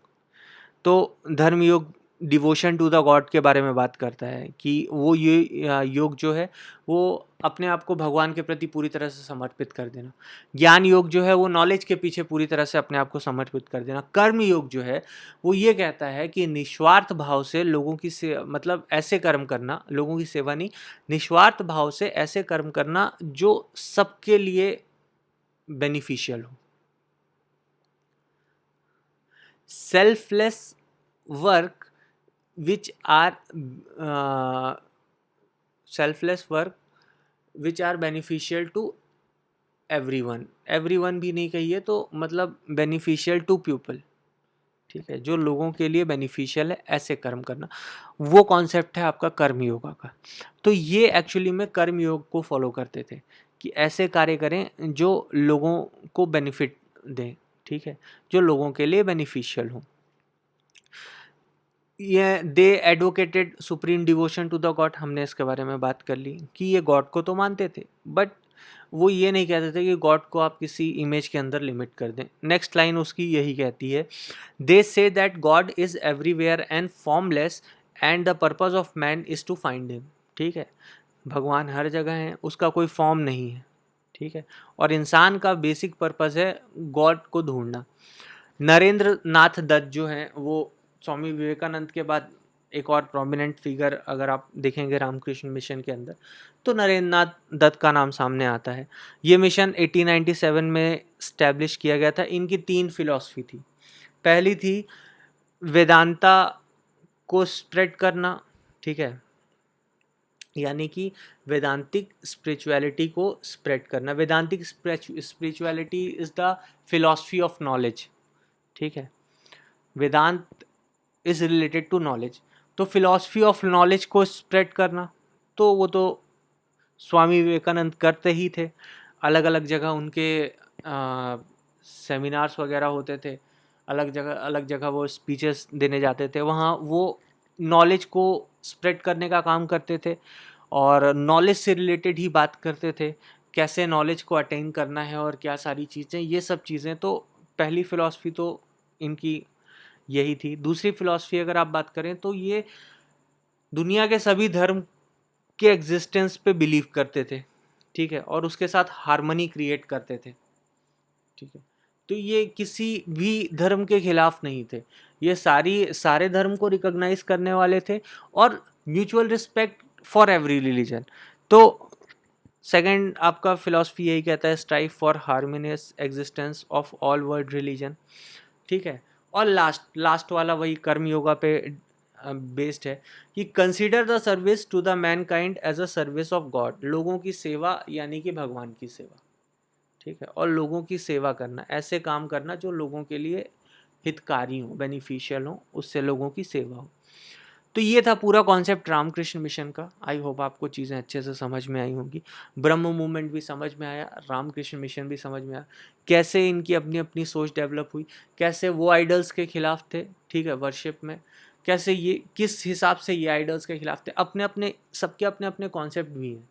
तो धर्म योग डिवोशन टू द गॉड के बारे में बात करता है कि वो ये योग जो है वो अपने आप को भगवान के प्रति पूरी तरह से समर्पित कर देना। ज्ञान योग जो है वो नॉलेज के पीछे पूरी तरह से अपने आप को समर्पित कर देना। कर्म योग जो है वो ये कहता है कि निस्वार्थ भाव से लोगों की मतलब ऐसे कर्म करना, लोगों की सेवा नहीं, निस्वार्थ भाव से ऐसे कर्म करना जो सबके लिए बेनिफिशियल हो। Selfless work which are selfless work which are beneficial to everyone। everyone भी नहीं कहिए तो मतलब beneficial to people, ठीक है, जो लोगों के लिए बेनिफिशियल है ऐसे कर्म करना, वो कॉन्सेप्ट है आपका कर्म योगा का। तो ये एक्चुअली में कर्म योग को फॉलो करते थे कि ऐसे कार्य करें जो लोगों को बेनिफिट दें, ठीक है, जो लोगों के लिए बेनिफिशियल हो। ये they advocated supreme devotion to the God, हमने इसके बारे में बात कर ली कि ये गॉड को तो मानते थे, बट वो ये नहीं कहते थे कि गॉड को आप किसी इमेज के अंदर लिमिट कर दें। नेक्स्ट लाइन उसकी यही कहती है, they say that God is everywhere and formless and the purpose of man is to find him, ठीक है। भगवान हर जगह है, उसका कोई फॉर्म नहीं है, ठीक है, और इंसान का बेसिक पर्पज़ है गॉड को ढूंढना। नरेंद्र नाथ दत्त जो हैं वो स्वामी विवेकानंद के बाद एक और प्रोमिनेंट फिगर अगर आप देखेंगे रामकृष्ण मिशन के अंदर तो नरेंद्र नाथ दत्त का नाम सामने आता है। ये मिशन 1897 में स्टैब्लिश किया गया था। इनकी 3 फिलॉसफी थी। पहली थी वेदांता को स्प्रेड करना, ठीक है, यानी कि वेदांतिक स्पिरिचुअलिटी को स्प्रेड करना। Vedantic spirituality is the philosophy of knowledge, ठीक है। Vedanta is related to knowledge, तो फिलॉसफी ऑफ नॉलेज को स्प्रेड करना तो वो तो स्वामी विवेकानंद करते ही थे। अलग अलग जगह उनके सेमिनार्स वगैरह होते थे, अलग जगह वो स्पीचेस देने जाते थे, वहाँ वो नॉलेज को स्प्रेड करने का काम करते थे और नॉलेज से रिलेटेड ही बात करते थे, कैसे नॉलेज को अटेन करना है और क्या सारी चीज़ें, ये सब चीज़ें। तो पहली फ़िलॉसफी तो इनकी यही थी। दूसरी फ़िलॉसफी अगर आप बात करें तो ये दुनिया के सभी धर्म के एग्जिस्टेंस पे बिलीव करते थे, ठीक है, और उसके साथ हार्मनी क्रिएट करते थे, ठीक है। तो ये किसी भी धर्म के खिलाफ नहीं थे, ये सारे धर्म को रिकॉग्नाइज करने वाले थे और mutual respect for every religion. तो सेकंड आपका फिलॉसफी यही कहता है, strive for harmonious existence of all world religion, ठीक है। और लास्ट वाला वही कर्म योगा पे बेस्ड है कि consider the service to the mankind as a service of God, लोगों की सेवा यानी कि भगवान की सेवा, ठीक है, और लोगों की सेवा करना, ऐसे काम करना जो लोगों के लिए हितकारी हो, बेनिफिशियल हो, उससे लोगों की सेवा हो। तो ये था पूरा कॉन्सेप्ट रामकृष्ण मिशन का। आई होप आपको चीज़ें अच्छे से समझ में आई होंगी। ब्रह्म मूवमेंट भी समझ में आया, रामकृष्ण मिशन भी समझ में आया, कैसे इनकी अपनी अपनी सोच डेवलप हुई, कैसे वो आइडल्स के खिलाफ थे, ठीक है, वर्शिप में, कैसे ये किस हिसाब से ये आइडल्स के खिलाफ थे, अपने अपने सबके अपने अपने कॉन्सेप्ट भी हैं।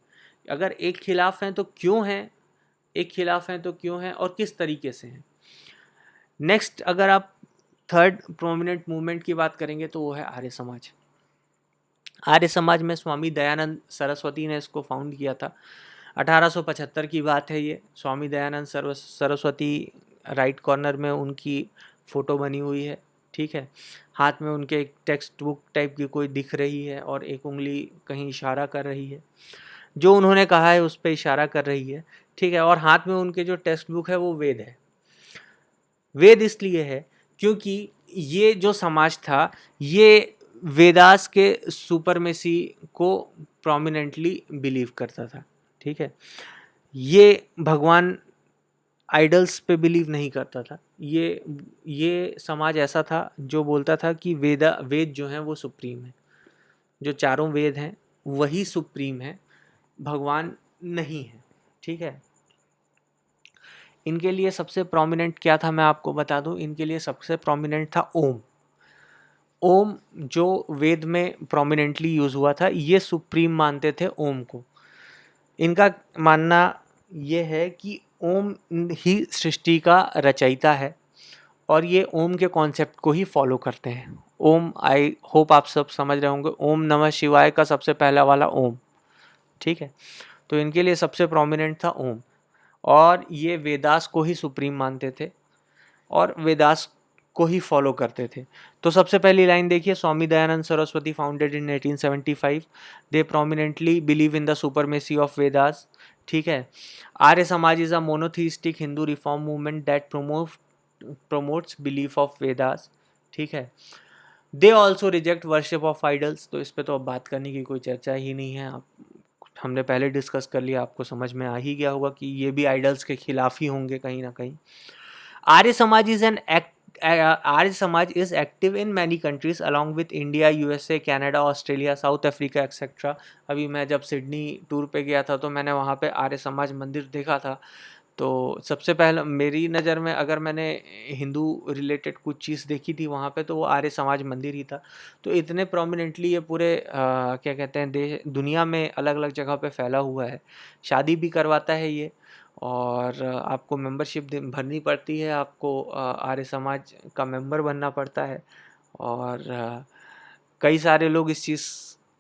अगर एक खिलाफ हैं तो क्यों हैं, एक खिलाफ हैं तो क्यों हैं, और किस तरीके से हैं। नेक्स्ट अगर आप थर्ड प्रोमिनेंट मूवमेंट की बात करेंगे तो वो है आर्य समाज। आर्य समाज में स्वामी दयानंद सरस्वती ने इसको फाउंड किया था। 1875 की बात है ये। स्वामी दयानंद सरस्वती राइट कॉर्नर में उनकी फ़ोटो बनी हुई है, ठीक है। हाथ में उनके एक टेक्स्ट बुक टाइप की कोई दिख रही है और एक उंगली कहीं इशारा कर रही है, जो उन्होंने कहा है उस पर इशारा कर रही है, ठीक है। और हाथ में उनके जो टेक्स्ट बुक है वो वेद है। वेद इसलिए है क्योंकि ये जो समाज था ये वेदास के सुपरमेसी को प्रोमिनेंटली बिलीव करता था, ठीक है। ये भगवान आइडल्स पे बिलीव नहीं करता था। ये समाज ऐसा था जो बोलता था कि वेद जो हैं वो सुप्रीम है, जो चारों वेद हैं वही सुप्रीम है, भगवान नहीं है, ठीक है। इनके लिए सबसे प्रोमिनेंट क्या था मैं आपको बता दूं, इनके लिए सबसे प्रोमिनेंट था ओम। ओम जो वेद में प्रोमिनेंटली यूज हुआ था, ये सुप्रीम मानते थे ओम को। इनका मानना ये है कि ओम ही सृष्टि का रचयिता है और ये ओम के कॉन्सेप्ट को ही फॉलो करते हैं। ओम, आई होप आप सब समझ रहे होंगे, ओम नमः शिवाय का सबसे पहला वाला ओम, ठीक है। तो इनके लिए सबसे प्रोमिनेंट था ओम, और ये वेदास को ही सुप्रीम मानते थे और वेदास को ही फॉलो करते थे। तो सबसे पहली लाइन देखिए, Swami Dayanand Saraswati founded in 1875, they prominently believe in the supremacy of Vedas, ठीक है। Arya Samaj is a monotheistic Hindu reform movement that promotes belief of Vedas, ठीक है। They also reject worship of idols, तो इस पर तो अब बात करने की कोई चर्चा ही नहीं है। आप हमने पहले डिस्कस कर लिया, आपको समझ में आ ही गया होगा कि ये भी आइडल्स के खिलाफ ही होंगे कहीं ना कहीं। आर्य Samaj is an Arya Samaj is active in many countries along with India, USA, Canada, Australia, south Africa etcetera. अभी मैं जब सिडनी टूर पे गया था तो मैंने वहाँ पे आर्य समाज मंदिर देखा था। तो सबसे पहले मेरी नज़र में अगर मैंने हिंदू रिलेटेड कुछ चीज़ देखी थी वहाँ पे तो वो आर्य समाज मंदिर ही था। तो इतने प्रोमिनेंटली ये पूरे क्या कहते हैं देश दुनिया में अलग अलग जगह पे फैला हुआ है। शादी भी करवाता है ये, और आपको मेंबरशिप भरनी पड़ती है, आपको आर्य समाज का मेंबर बनना पड़ता है। और कई सारे लोग इस चीज़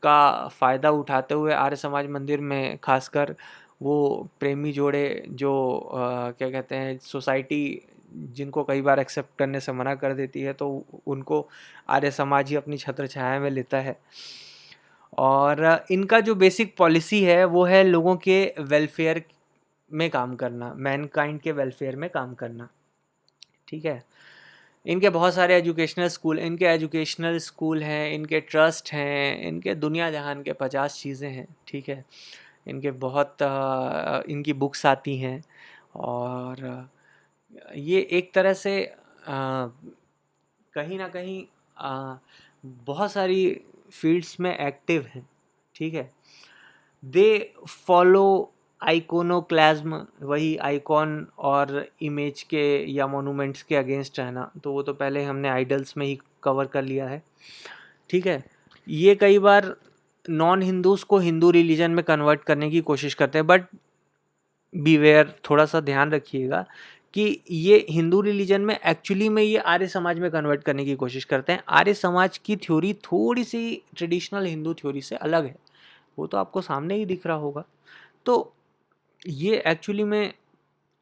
का फ़ायदा उठाते हुए आर्य समाज मंदिर में खासकर वो प्रेमी जोड़े जो क्या कहते हैं सोसाइटी जिनको कई बार एक्सेप्ट करने से मना कर देती है, तो उनको आर्य समाज ही अपनी छत्र छाया में लेता है। और इनका जो बेसिक पॉलिसी है वो है लोगों के वेलफेयर में काम करना, मैनकाइंड के वेलफेयर में काम करना, ठीक है। इनके बहुत सारे एजुकेशनल स्कूल हैं, इनके ट्रस्ट हैं, इनके दुनिया जहान के 50 चीज़ें हैं, ठीक है। इनके बहुत इनकी बुक्स आती हैं, और ये एक तरह से कहीं ना कहीं बहुत सारी फील्ड्स में एक्टिव हैं, ठीक है। दे फॉलो आइकोनोक्लाज्म, वही आइकॉन और इमेज के या मोनूमेंट्स के अगेंस्ट रहना, तो वो तो पहले हमने आइडल्स में ही कवर कर लिया है, ठीक है। ये कई बार नॉन हिंदूज़ को हिंदू रिलीजन में कन्वर्ट करने की कोशिश करते हैं, बट बीवेयर, थोड़ा सा ध्यान रखिएगा कि ये हिंदू रिलीजन में एक्चुअली में ये आर्य समाज में कन्वर्ट करने की कोशिश करते हैं। आर्य समाज की थ्योरी थोड़ी सी ट्रेडिशनल हिंदू थ्योरी से अलग है, वो तो आपको सामने ही दिख रहा होगा। तो ये एक्चुअली में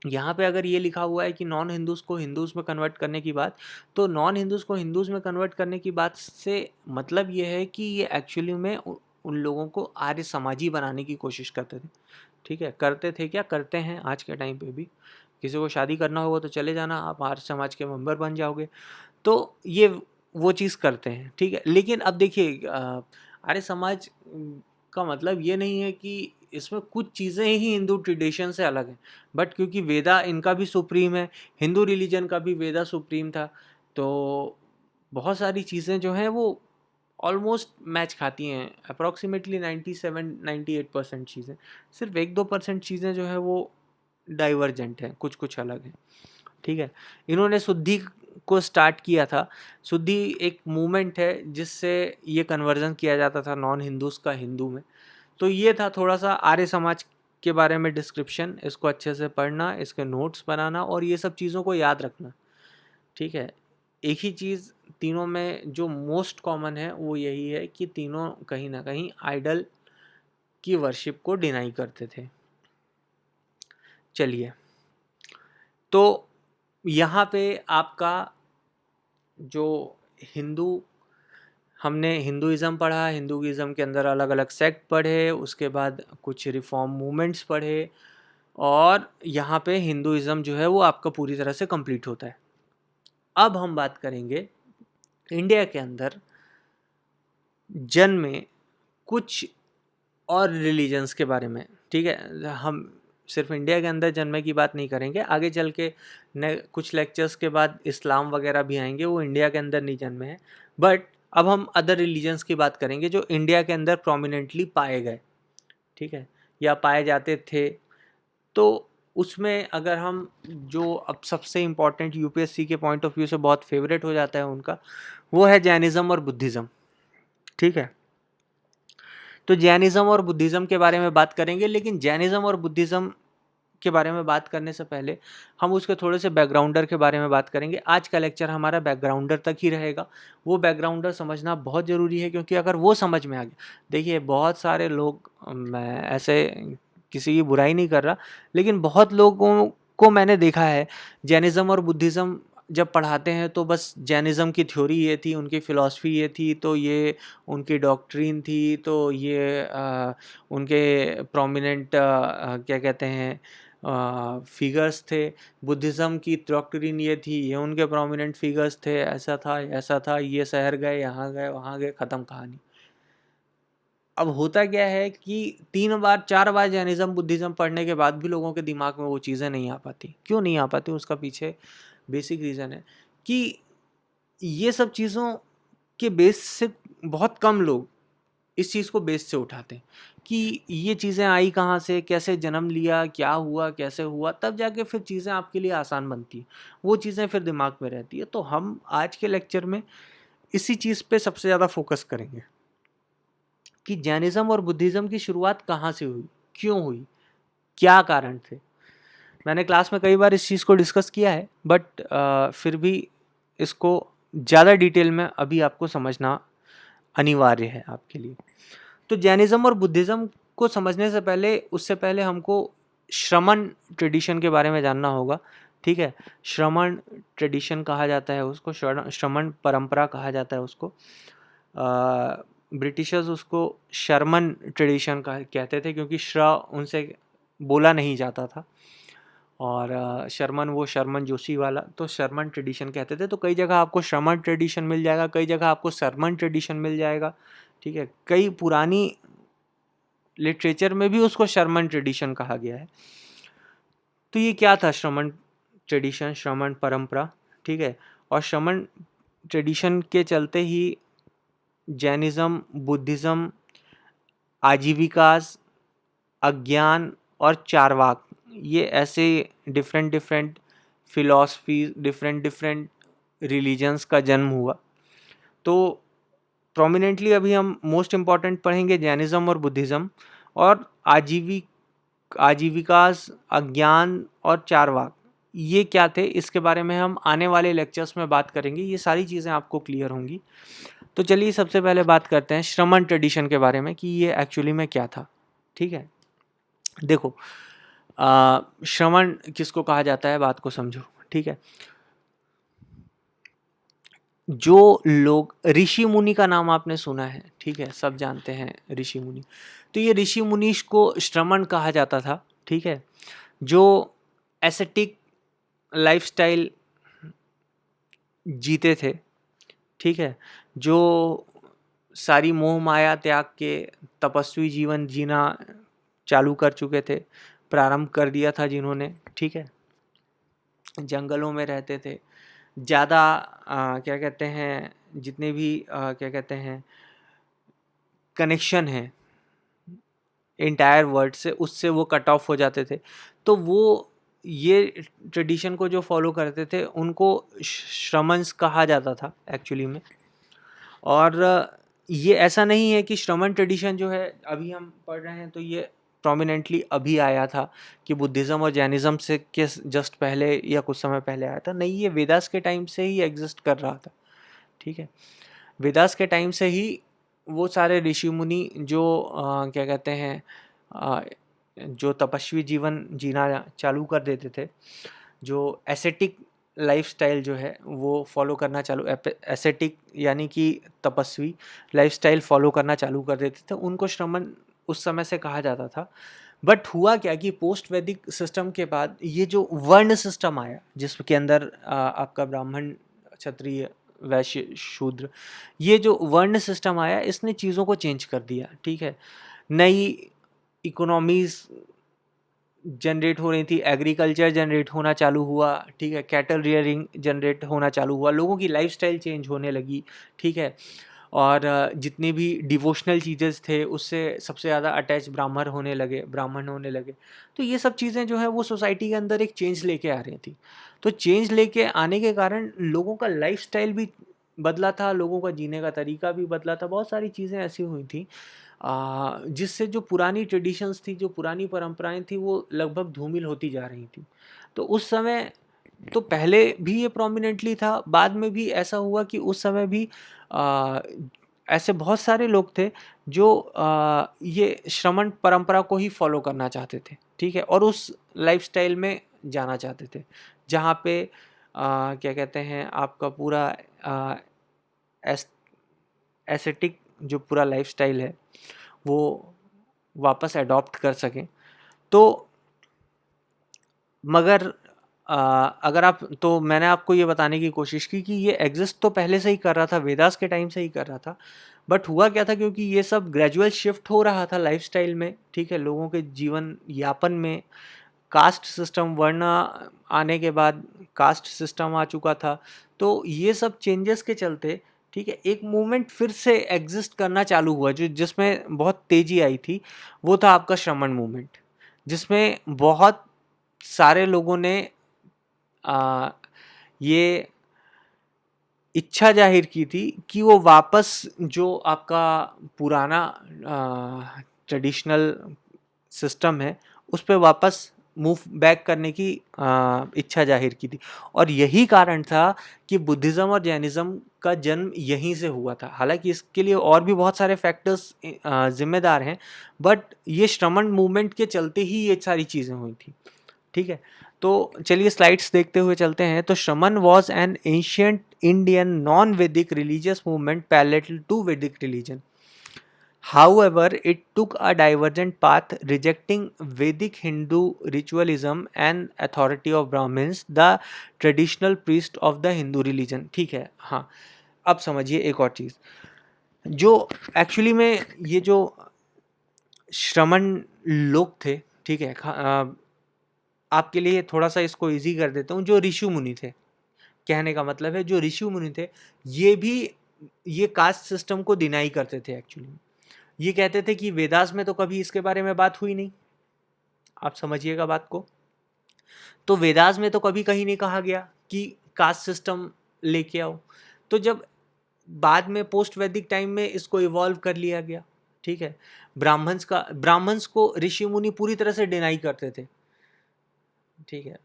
यहाँ पे अगर ये लिखा हुआ है कि नॉन हिंदूज़ को हिंदूज़ में कन्वर्ट करने की बात, तो नॉन हिंदूज़ को हिंदूज़ में कन्वर्ट करने की बात से मतलब ये है कि ये एक्चुअली में उन लोगों को आर्य समाजी बनाने की कोशिश करते थे, ठीक है। करते थे क्या, करते हैं आज के टाइम पे भी। किसी को शादी करना होगा तो चले जाना, आप आर्य समाज के मेंबर बन जाओगे, तो ये वो चीज़ करते हैं, ठीक है। लेकिन अब देखिए आर्य समाज का मतलब ये नहीं है कि इसमें कुछ चीज़ें ही हिंदू ट्रेडिशन से अलग हैं, बट क्योंकि वेदा इनका भी सुप्रीम है, हिंदू रिलीजन का भी वेदा सुप्रीम था, तो बहुत सारी चीज़ें जो हैं वो ऑलमोस्ट मैच खाती हैं। अप्रॉक्सीमेटली 97-98% चीज़ें, सिर्फ 1-2% चीज़ें जो है वो डाइवर्जेंट हैं, कुछ कुछ अलग हैं। ठीक है, इन्होंने शुद्धि को स्टार्ट किया था। शुद्धि एक मूवमेंट है जिससे ये कन्वर्जन किया जाता था नॉन हिंदूज़ का हिंदू में। तो ये था थोड़ा सा आर्य समाज के बारे में डिस्क्रिप्शन। इसको अच्छे से पढ़ना, इसके नोट्स बनाना और ये सब चीज़ों को याद रखना। ठीक है, एक ही चीज़ तीनों में जो मोस्ट कॉमन है वो यही है कि तीनों कहीं ना कहीं आइडल की वर्शिप को डिनाई करते थे। चलिए, तो यहाँ पे आपका जो हिंदू, हमने हिंदुइज़्म पढ़ा, हिंदुइज़्म के अंदर अलग अलग सेक्ट पढ़े, उसके बाद कुछ रिफॉर्म मूवमेंट्स पढ़े, और यहाँ पे हिंदुइज़्म जो है वो आपका पूरी तरह से कंप्लीट होता है। अब हम बात करेंगे इंडिया के अंदर जन्मे कुछ और रिलीजन्स के बारे में। ठीक है, हम सिर्फ इंडिया के अंदर जन्मे की बात नहीं करेंगे, आगे चल के कुछ लेक्चर्स के बाद इस्लाम वगैरह भी आएंगे, वो इंडिया के अंदर नहीं जन्मे हैं। बट अब हम अदर रिलीजन्स की बात करेंगे जो इंडिया के अंदर प्रोमिनेंटली पाए गए, ठीक है, या पाए जाते थे। तो उसमें अगर हम जो अब सबसे इम्पॉर्टेंट यूपीएससी के पॉइंट ऑफ व्यू से बहुत फेवरेट हो जाता है उनका, वो है जैनिज़्म और बुद्धिज़्म। ठीक है, तो जैनिज़्म और बुद्धिज़्म के बारे में बात करेंगे, लेकिन जैनिज़्म और बुद्धिज़्म के बारे में बात करने से पहले हम उसके थोड़े से बैकग्राउंडर के बारे में बात करेंगे। आज का लेक्चर हमारा बैकग्राउंडर तक ही रहेगा। वो बैकग्राउंडर समझना बहुत ज़रूरी है, क्योंकि अगर वो समझ में आ गया, देखिए बहुत सारे लोग, मैं ऐसे किसी की बुराई नहीं कर रहा, लेकिन बहुत लोगों को मैंने देखा है जैनिज़्म और बुद्धिज़्म जब पढ़ाते हैं तो बस जैनिज़्म की थ्योरी ये थी, उनकी फ़िलॉसफ़ी ये थी, तो ये उनकी डॉक्ट्रिन थी, तो ये उनके प्रोमिनेंट क्या कहते हैं फिगर्स थे। बुद्धिज़्म की डॉक्ट्रिन ये थी, ये उनके प्रोमिनेंट फिगर्स थे, ऐसा था, ये शहर गए, यहाँ गए, वहाँ गए, ख़त्म कहानी। अब होता क्या है कि 3 बार 4 बार जैनिज़्म बुद्धिज़्म पढ़ने के बाद भी लोगों के दिमाग में वो चीज़ें नहीं आ पाती। क्यों नहीं आ पाती? उसका पीछे बेसिक रीज़न है कि ये सब चीज़ों के बेस से बहुत कम लोग इस चीज़ को बेस से उठाते हैं कि ये चीज़ें आई कहाँ से, कैसे जन्म लिया, क्या हुआ, कैसे हुआ, तब जाके फिर चीज़ें आपके लिए आसान बनती हैं। वो चीज़ें फिर दिमाग में रहती है। तो हम आज के लेक्चर में इसी चीज़ पे सबसे ज़्यादा फोकस करेंगे कि जैनिज़्म और बुद्धिज़्म की शुरुआत कहाँ से हुई, क्यों हुई, क्या कारण थे। मैंने क्लास में कई बार इस चीज़ को डिस्कस किया है, बट फिर भी इसको ज़्यादा डिटेल में अभी आपको समझना अनिवार्य है आपके लिए। तो जैनिज़्म और बुद्धिज़्म को समझने से पहले, उससे पहले हमको श्रमण ट्रेडिशन के बारे में जानना होगा। ठीक है, श्रमण ट्रेडिशन कहा जाता है उसको, श्रमण परंपरा कहा जाता है उसको। ब्रिटिशर्स उसको शर्मन ट्रेडिशन का कहते थे, क्योंकि श्र उनसे बोला नहीं जाता था, और शर्मन वो शर्मन जोशी वाला, तो शर्मन ट्रेडिशन कहते थे। तो कई जगह आपको श्रमण ट्रेडिशन मिल जाएगा, कई जगह आपको शर्मन ट्रेडिशन मिल जाएगा। ठीक है, कई पुरानी लिटरेचर में भी उसको शर्मन ट्रेडिशन कहा गया है। तो ये क्या था श्रमण ट्रेडिशन, श्रमण परंपरा? ठीक है, और श्रमण ट्रेडिशन के चलते ही जैनिज़्म, बुद्धिज़्म, आजीविकास, अज्ञान और चारवाक, ये ऐसे different different philosophy, different different religions का जन्म हुआ। तो प्रोमिनेंटली अभी हम मोस्ट इम्पॉर्टेंट पढ़ेंगे जैनिज़्म और बुद्धिज़्म, और आजीविकास, अज्ञान और चारवाक, ये क्या थे, इसके बारे में हम आने वाले लेक्चर्स में बात करेंगे। ये सारी चीज़ें आपको क्लियर होंगी। तो चलिए सबसे पहले बात करते हैं श्रमण ट्रेडिशन के बारे में कि ये एक्चुअली में क्या था। ठीक है, देखो, श्रमण किसको कहा जाता है, बात को समझो। ठीक है, जो लोग, ऋषि मुनि का नाम आपने सुना है, ठीक है, सब जानते हैं ऋषि मुनि। तो ये ऋषि मुनीष को श्रमण कहा जाता था। ठीक है, जो एसेटिक लाइफस्टाइल जीते थे। ठीक है, जो सारी मोह माया त्याग के तपस्वी जीवन जीना चालू कर चुके थे, प्रारंभ कर दिया था जिन्होंने, ठीक है। जंगलों में रहते थे, ज़्यादा क्या कहते हैं, जितने भी क्या कहते हैं कनेक्शन है एंटायर वर्ल्ड से, उससे वो कट ऑफ हो जाते थे। तो वो ये ट्रेडिशन को जो फॉलो करते थे उनको श्रमन्स कहा जाता था एक्चुअली में। और ये ऐसा नहीं है कि श्रमण ट्रेडिशन जो है अभी हम पढ़ रहे हैं तो ये प्रोमिनेंटली अभी आया था, कि बुद्धिज़्म और जैनिज़्म से के जस्ट पहले या कुछ समय पहले आया था। नहीं, ये वेदास के टाइम से ही एग्जिस्ट कर रहा था, ठीक है। वेदास के टाइम से ही वो सारे ऋषि मुनि जो क्या कहते हैं जो तपस्वी जीवन जीना चालू कर देते थे, जो एसेटिक लाइफस्टाइल जो है वो फॉलो करना चालू, एसेटिक यानी कि तपस्वी लाइफस्टाइल फॉलो करना चालू कर देते थे, उनको श्रमण उस समय से कहा जाता था। बट हुआ क्या कि पोस्ट वैदिक सिस्टम के बाद ये जो वर्ण सिस्टम आया, जिसके अंदर आपका ब्राह्मण, क्षत्रिय, वैश्य, शूद्र, ये जो वर्ण सिस्टम आया इसने चीज़ों को चेंज कर दिया, ठीक है। नई इकोनॉमीज जनरेट हो रही थी, एग्रीकल्चर जनरेट होना चालू हुआ, ठीक है, कैटल रियरिंग जनरेट होना चालू हुआ, लोगों की लाइफस्टाइल चेंज होने लगी, ठीक है। और जितने भी डिवोशनल चीज़ें थे उससे सबसे ज़्यादा अटैच ब्राह्मण होने लगे। तो ये सब चीज़ें जो है वो सोसाइटी के अंदर एक चेंज लेके आ रही थी। तो चेंज लेके आने के कारण लोगों का लाइफस्टाइल भी बदला था, लोगों का जीने का तरीका भी बदला था, बहुत सारी चीज़ें ऐसी हुई थी जिससे जो पुरानी ट्रेडिशंस थी, जो पुरानी परंपराएं थी, वो लगभग धूमिल होती जा रही थी। तो उस समय तो पहले भी ये प्रोमिनेंटली था, बाद में भी ऐसा हुआ कि उस समय भी आ, ऐसे बहुत सारे लोग थे जो ये श्रमण परंपरा को ही फॉलो करना चाहते थे, ठीक है, और उस लाइफस्टाइल में जाना चाहते थे जहाँ पे क्या कहते हैं आपका पूरा एस्थेटिक जो पूरा लाइफस्टाइल है वो वापस अडॉप्ट कर सकें। तो मगर अगर आप, तो मैंने आपको ये बताने की कोशिश की कि ये एग्जिस्ट तो पहले से ही कर रहा था, वेदास के टाइम से ही कर रहा था। बट हुआ क्या था, क्योंकि ये सब ग्रेजुअल शिफ्ट हो रहा था लाइफस्टाइल में, ठीक है, लोगों के जीवन यापन में। कास्ट सिस्टम, वर्ण आने के बाद कास्ट सिस्टम आ चुका था। तो ये सब चेंजेस के चलते, ठीक है, एक मूवमेंट फिर से एग्जिस्ट करना चालू हुआ जो जिसमें बहुत तेजी आई थी। वो था आपका श्रमण मूवमेंट, जिसमें बहुत सारे लोगों ने ये इच्छा जाहिर की थी कि वो वापस जो आपका पुराना ट्रेडिशनल सिस्टम है उस पर वापस मूव बैक करने की इच्छा जाहिर की थी। और यही कारण था कि बुद्धिज़्म और जैनिज़्म का जन्म यहीं से हुआ था। हालांकि इसके लिए और भी बहुत सारे फैक्टर्स जिम्मेदार हैं, बट ये श्रमण मूवमेंट के चलते ही ये सारी चीज़ें हुई थी, ठीक है। तो चलिए स्लाइड्स देखते हुए चलते हैं। तो शमन was an ancient Indian non वैदिक रिलीजियस मूवमेंट पैरेलल टू वैदिक religion. However, it took a divergent path, rejecting Vedic Hindu ritualism and authority of Brahmins, the traditional priest of the Hindu religion. ठीक है, हाँ। अब समझिए एक और चीज़, जो एक्चुअली में ये जो श्रमण लोग थे, ठीक है, आपके लिए थोड़ा सा इसको इजी कर देता हूँ। जो ऋषि मुनि थे, कहने का मतलब है जो ऋषि मुनि थे, ये भी ये कास्ट सिस्टम को डिनाई करते थे एक्चुअली। ये कहते थे कि वेदास में तो कभी इसके बारे में बात हुई नहीं। आप समझिएगा बात को। तो वेदास में तो कभी कहीं नहीं कहा गया कि कास्ट सिस्टम लेके आओ। तो जब बाद में पोस्ट वैदिक टाइम में इसको इवॉल्व कर लिया गया, ठीक है, ब्राह्मण्स को ऋषि मुनि पूरी तरह से डिनाई करते थे, ठीक है।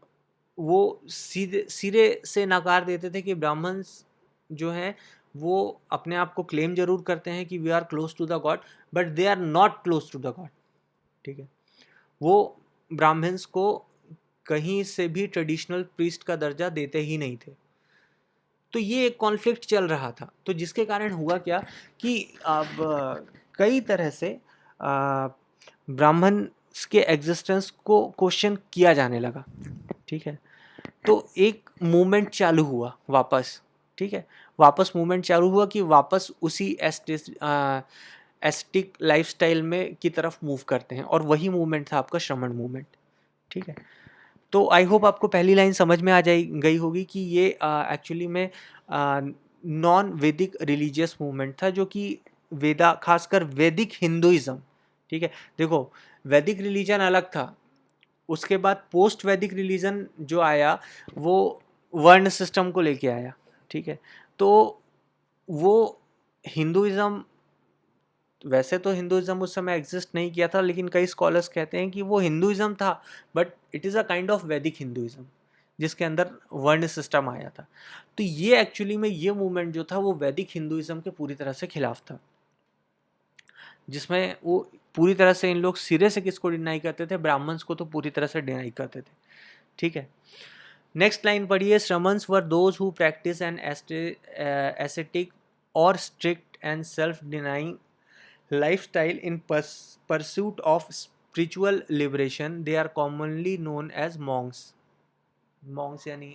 वो सीधे सिरे से नकार देते थे कि ब्राह्मण्स जो हैं वो अपने आप को क्लेम जरूर करते हैं कि we are close to the God, but they are not close to the God, ठीक है। वो ब्राह्मण्स को कहीं से भी ट्रेडिशनल प्रीस्ट का दर्जा देते ही नहीं थे। तो ये एक कॉन्फ्लिक्ट चल रहा था। तो जिसके कारण हुआ क्या कि अब कई तरह से ब्राह्मण के एग्जिस्टेंस को क्वेश्चन किया जाने लगा, ठीक है। तो एक मूवमेंट चालू हुआ वापस, ठीक है, वापस मूवमेंट चालू हुआ कि वापस उसी एस्थेटिक लाइफस्टाइल में की तरफ मूव करते हैं, और वही मूवमेंट था आपका श्रमण मूवमेंट। ठीक है, तो आई होप आपको पहली लाइन समझ में आ जाई गई होगी कि ये एक्चुअली में नॉन वैदिक रिलीजियस मूवमेंट था, जो कि वेदा, खासकर वैदिक हिंदुइज्म। ठीक है, देखो वैदिक रिलीजन अलग था, उसके बाद पोस्ट वैदिक रिलीजन जो आया वो वर्ण सिस्टम को लेके आया। ठीक है, तो वो हिंदुइज्म, वैसे तो हिंदुइज्म उस समय एग्जिस्ट नहीं किया था, लेकिन कई स्कॉलर्स कहते हैं कि वो हिंदुइज्म था, but it is a kind of वैदिक हिंदुइज्म जिसके अंदर वर्ण सिस्टम आया था। तो ये एक्चुअली में ये मूवमेंट जो था वो वैदिक हिंदुइज्म के पूरी तरह से खिलाफ था, जिसमें वो पूरी तरह से, इन लोग सिरे से किसको डिनाई करते थे, ब्राह्मण्स को तो पूरी तरह से डिनाई करते थे। ठीक है, नेक्स्ट लाइन पढ़िए, Shramans were those who practice an ascetic or strict and self denying lifestyle in pursuit of spiritual liberation. They are commonly known as monks. monks यानी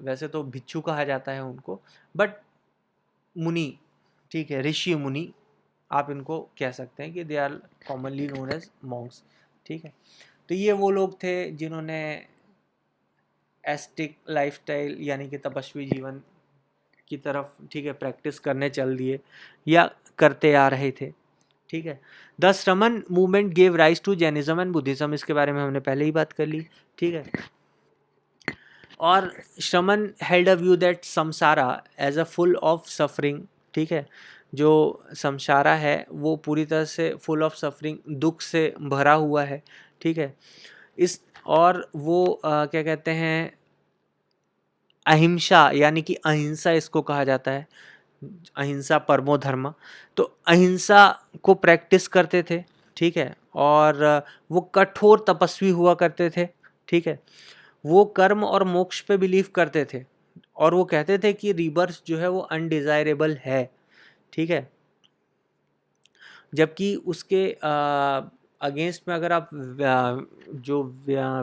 वैसे तो भिक्षु कहा जाता है उनको, बट मुनि, ठीक है, ऋषि मुनि आप इनको कह सकते हैं कि they are commonly known as monks। ठीक है, तो ये वो लोग थे जिन्होंने एस्टिक लाइफस्टाइल यानी कि तपस्वी जीवन की तरफ, ठीक है, प्रैक्टिस करने चल दिए या करते आ रहे थे। ठीक है, the Shramana movement gave rise to Jainism and Buddhism, इसके बारे में हमने पहले ही बात कर ली। ठीक है, और Shramana held a view that samsara as a full of suffering. ठीक है, जो संसारा है वो पूरी तरह से फुल ऑफ सफरिंग, दुख से भरा हुआ है। ठीक है, इस, और वो क्या कहते हैं, अहिंसा यानी कि अहिंसा इसको कहा जाता है, अहिंसा परमो धर्म। तो अहिंसा को प्रैक्टिस करते थे। ठीक है, और वो कठोर तपस्वी हुआ करते थे। ठीक है, वो कर्म और मोक्ष पे बिलीव करते थे, और वो कहते थे कि रीबर्थ जो है वो अनडिजायरेबल है। ठीक है, जबकि उसके अगेंस्ट में अगर आप जो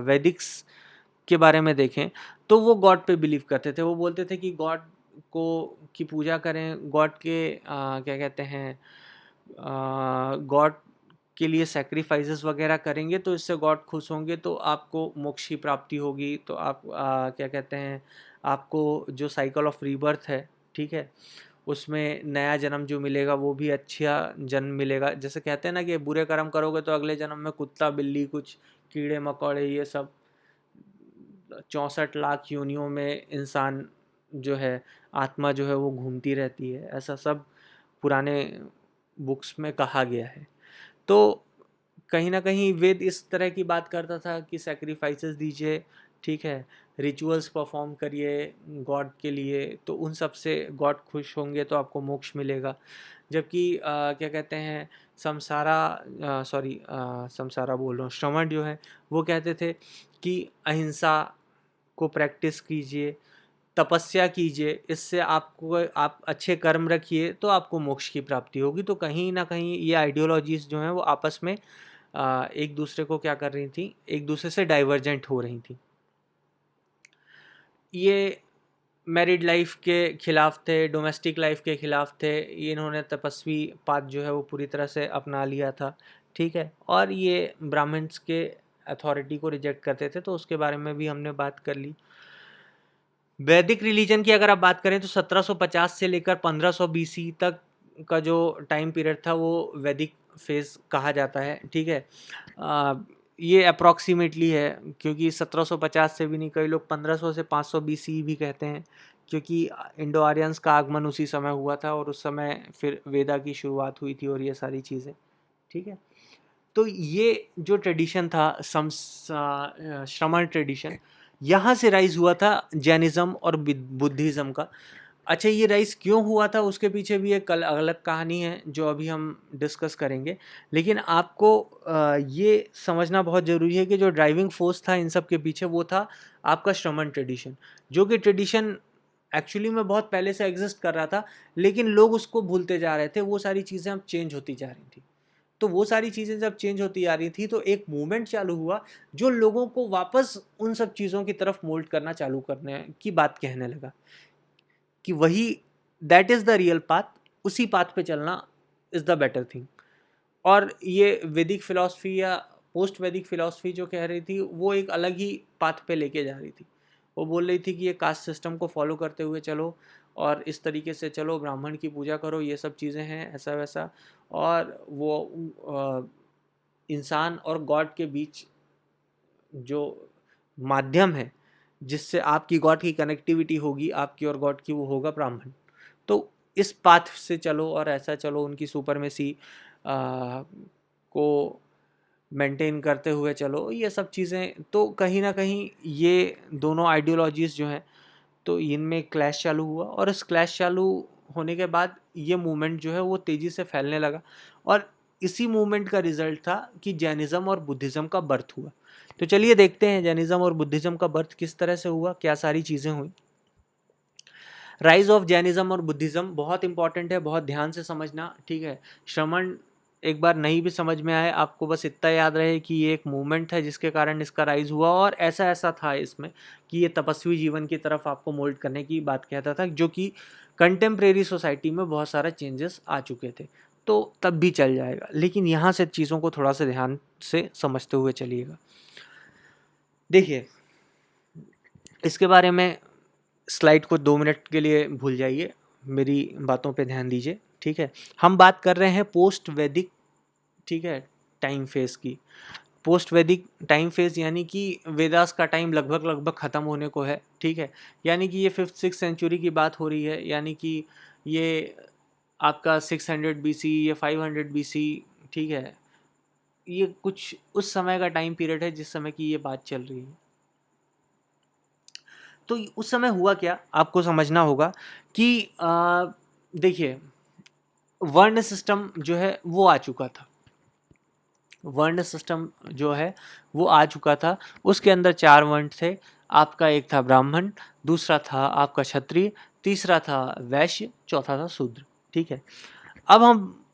वैदिक्स के बारे में देखें तो वो गॉड पे बिलीव करते थे। वो बोलते थे कि गॉड को की पूजा करें, गॉड के क्या कहते हैं, गॉड के लिए सेक्रीफाइसेस वगैरह करेंगे तो इससे गॉड खुश होंगे, तो आपको मोक्ष की प्राप्ति होगी। तो आप क्या कहते हैं, आपको जो साइकिल ऑफ रीबर्थ है, ठीक है, उसमें नया जन्म जो मिलेगा वो भी अच्छा जन्म मिलेगा। जैसे कहते हैं ना कि बुरे कर्म करोगे तो अगले जन्म में कुत्ता बिल्ली कुछ कीड़े मकोड़े ये सब 64 लाख योनियों में इंसान जो है, आत्मा जो है वो घूमती रहती है, ऐसा सब पुराने बुक्स में कहा गया है। तो कहीं ना कहीं वेद इस तरह की बात करता था कि सैक्रिफाइसेस दीजिए, ठीक है, रिचुअल्स परफॉर्म करिए गॉड के लिए, तो उन सब से गॉड खुश होंगे तो आपको मोक्ष मिलेगा। जबकि क्या कहते हैं, समसारा बोल रहा हूँ, श्रवण जो है वो कहते थे कि अहिंसा को प्रैक्टिस कीजिए, तपस्या कीजिए, इससे आपको, आप अच्छे कर्म रखिए तो आपको मोक्ष की प्राप्ति होगी। तो कहीं ना कहीं ये आइडियोलॉजीज जो हैं वो आपस में एक दूसरे को क्या कर रही थी, एक दूसरे से डाइवर्जेंट हो रही थी। ये मैरिड लाइफ के खिलाफ थे, डोमेस्टिक लाइफ के खिलाफ थे, इन्होंने तपस्वी पाथ जो है वो पूरी तरह से अपना लिया था। ठीक है, और ये ब्राह्मण्स के अथॉरिटी को रिजेक्ट करते थे, तो उसके बारे में भी हमने बात कर ली। वैदिक रिलीजन की अगर आप बात करें तो 1750 से लेकर 1500 बीसी तक का जो टाइम पीरियड था वो वैदिक फेज कहा जाता है। ठीक है, ये अप्रॉक्सीमेटली है, क्योंकि 1750 से भी नहीं, कई लोग 1500 से 500 बीसी भी कहते हैं, क्योंकि इंडो आर्यंस का आगमन उसी समय हुआ था और उस समय फिर वेदा की शुरुआत हुई थी और ये सारी चीज़ें। ठीक है, तो ये जो ट्रेडिशन था श्रमण ट्रेडिशन, यहाँ से राइज हुआ था जैनिज्म और बुद्धिज़्म का। अच्छा, ये राइज क्यों हुआ था उसके पीछे भी एक अलग कहानी है जो अभी हम डिस्कस करेंगे, लेकिन आपको ये समझना बहुत ज़रूरी है कि जो ड्राइविंग फोर्स था इन सब के पीछे वो था आपका श्रमण ट्रेडिशन, जो कि ट्रेडिशन एक्चुअली में बहुत पहले से एग्जिस्ट कर रहा था, लेकिन लोग उसको भूलते जा रहे थे, वो सारी चीज़ें अब चेंज होती जा रही थी। तो वो सारी चीज़ें जब चेंज होती आ रही थी तो एक मूवमेंट चालू हुआ जो लोगों को वापस उन सब चीज़ों की तरफ मोल्ड करना चालू करने की बात कहने लगा कि वही that is the real path, उसी पाथ पे चलना इज़ द बेटर थिंग। और ये वैदिक फिलॉसफी या पोस्ट वैदिक फिलॉसफी जो कह रही थी वो एक अलग ही पाथ पे लेके जा रही थी। वो बोल रही थी कि ये कास्ट सिस्टम को फॉलो करते हुए चलो और इस तरीके से चलो, ब्राह्मण की पूजा करो, ये सब चीज़ें हैं ऐसा वैसा। और वो इंसान और गॉड के बीच जो माध्यम है जिससे आपकी गॉड की कनेक्टिविटी होगी, आपकी और गॉड की, वो होगा ब्राह्मण। तो इस पाथ से चलो और ऐसा चलो, उनकी सुपरमेसी को मेंटेन करते हुए चलो, ये सब चीज़ें। तो कहीं ना कहीं ये दोनों आइडियोलॉजीज़ जो हैं तो इनमें क्लैश चालू हुआ, और इस क्लैश चालू होने के बाद ये मूवमेंट जो है वो तेज़ी से फैलने लगा। और इसी मूवमेंट का रिजल्ट था कि जैनिज़्म और बुद्धिज़्म का बर्थ हुआ। तो चलिए देखते हैं जैनिज़्म और बुद्धिज़्म का बर्थ किस तरह से हुआ, क्या सारी चीज़ें हुई। राइज ऑफ जैनिज़्म और बुद्धिज़्म बहुत इंपॉर्टेंट है, बहुत ध्यान से समझना, ठीक है। श्रमण एक बार नहीं भी समझ में आए, आपको बस इतना याद रहे कि ये एक मूवमेंट है जिसके कारण इसका राइज हुआ, और ऐसा ऐसा था इसमें कि ये तपस्वी जीवन की तरफ आपको मोल्ड करने की बात कहता था, जो कि कंटेम्प्रेरी सोसाइटी में बहुत सारा चेंजेस आ चुके थे। तो तब भी चल जाएगा, लेकिन यहाँ से चीज़ों को थोड़ा सा ध्यान से समझते हुए चलिएगा। देखिए, इसके बारे में स्लाइड को 2 मिनट के लिए भूल जाइए, मेरी बातों पे ध्यान दीजिए, ठीक है। हम बात कर रहे हैं पोस्ट वैदिक, ठीक है, टाइम फेज की। पोस्ट वैदिक टाइम फेज यानी कि वेदास का टाइम लगभग लगभग ख़त्म होने को है, ठीक है। यानी कि ये 5th-6th सेंचुरी की बात हो रही है, यानी कि ये आपका 600 BC या 500 BC, ठीक है। ये कुछ उस समय का टाइम पीरियड है जिस समय की ये बात चल रही है। तो उस समय हुआ क्या आपको समझना होगा कि देखिए, वर्ण सिस्टम जो है वो आ चुका था। वर्ण सिस्टम जो है वो आ चुका था। उसके अंदर 4 वर्ण थे। आपका एक था ब्राह्मण, दूसरा था आपका क्षत्रिय, तीसरा था वैश्य, चौथा था शूद्र, ठीक है। अब हम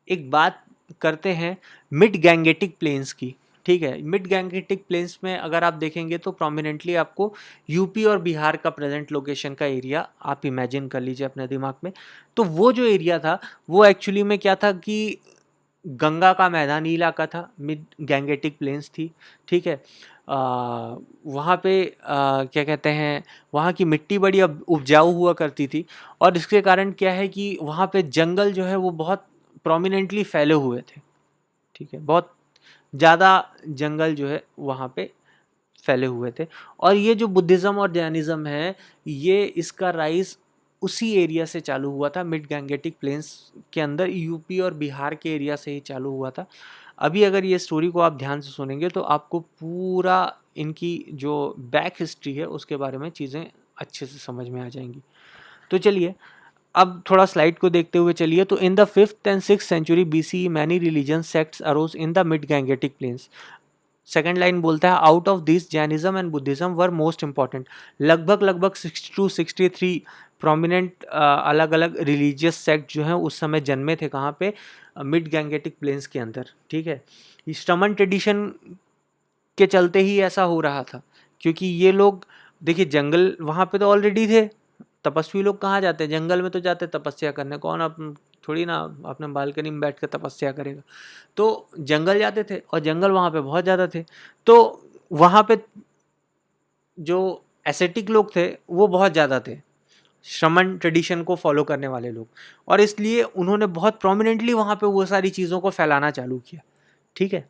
एक बात करते हैं मिड गैंगेटिक प्लेन्स की, ठीक है। मिड गैंगेटिक प्लेन्स में अगर आप देखेंगे तो प्रोमिनेंटली आपको यूपी और बिहार का प्रेजेंट लोकेशन का एरिया आप इमेजिन कर लीजिए अपने दिमाग में। तो वो जो एरिया था वो एक्चुअली में क्या था कि गंगा का मैदानी इलाका था, मिड गैंगेटिक प्लेन्स थी, ठीक है। वहाँ पे क्या कहते हैं, वहाँ की मिट्टी बड़ी उपजाऊ हुआ करती थी, और इसके कारण क्या है कि वहाँ पे जंगल जो है वो बहुत प्रोमिनेंटली फैले हुए थे, ठीक है। बहुत ज़्यादा जंगल जो है वहाँ पे फैले हुए थे। और ये जो बुद्धिज़्म और जैनिज़्म है, ये इसका राइज उसी एरिया से चालू हुआ था, मिड गैंगेटिक प्लेन्स के अंदर, यूपी और बिहार के एरिया से ही चालू हुआ था। अभी अगर ये स्टोरी को आप ध्यान से सुनेंगे तो आपको पूरा इनकी जो बैक हिस्ट्री है उसके बारे में चीज़ें अच्छे से समझ में आ जाएंगी। तो चलिए अब थोड़ा स्लाइड को देखते हुए चलिए। तो in the 5th and 6th century BC many religion sects arose in the mid Gangetic plains. Second line बोलता है out of this Jainism and Buddhism were most important. लगभग लगभग 62-63 प्रोमिनेंट अलग अलग रिलीजियस सेक्ट जो हैं उस समय जन्मे थे, कहाँ पे, मिड गैंगेटिक प्लेन्स के अंदर, ठीक है। श्रमण ट्रेडिशन के चलते ही ऐसा हो रहा था, क्योंकि ये लोग देखिए जंगल वहाँ पे तो ऑलरेडी थे। तपस्वी लोग कहाँ जाते हैं, जंगल में तो जाते तपस्या करने। कौन आप थोड़ी ना अपने बालकनी में बैठ कर तपस्या करेगा। तो जंगल जाते थे, और जंगल वहाँ पे बहुत ज़्यादा थे। तो वहाँ पे जो एसेटिक लोग थे वो बहुत ज़्यादा थे, श्रमण ट्रेडिशन को फॉलो करने वाले लोग, और इसलिए उन्होंने बहुत प्रोमिनेंटली वहाँ पे वो सारी चीज़ों को फैलाना चालू किया, ठीक है।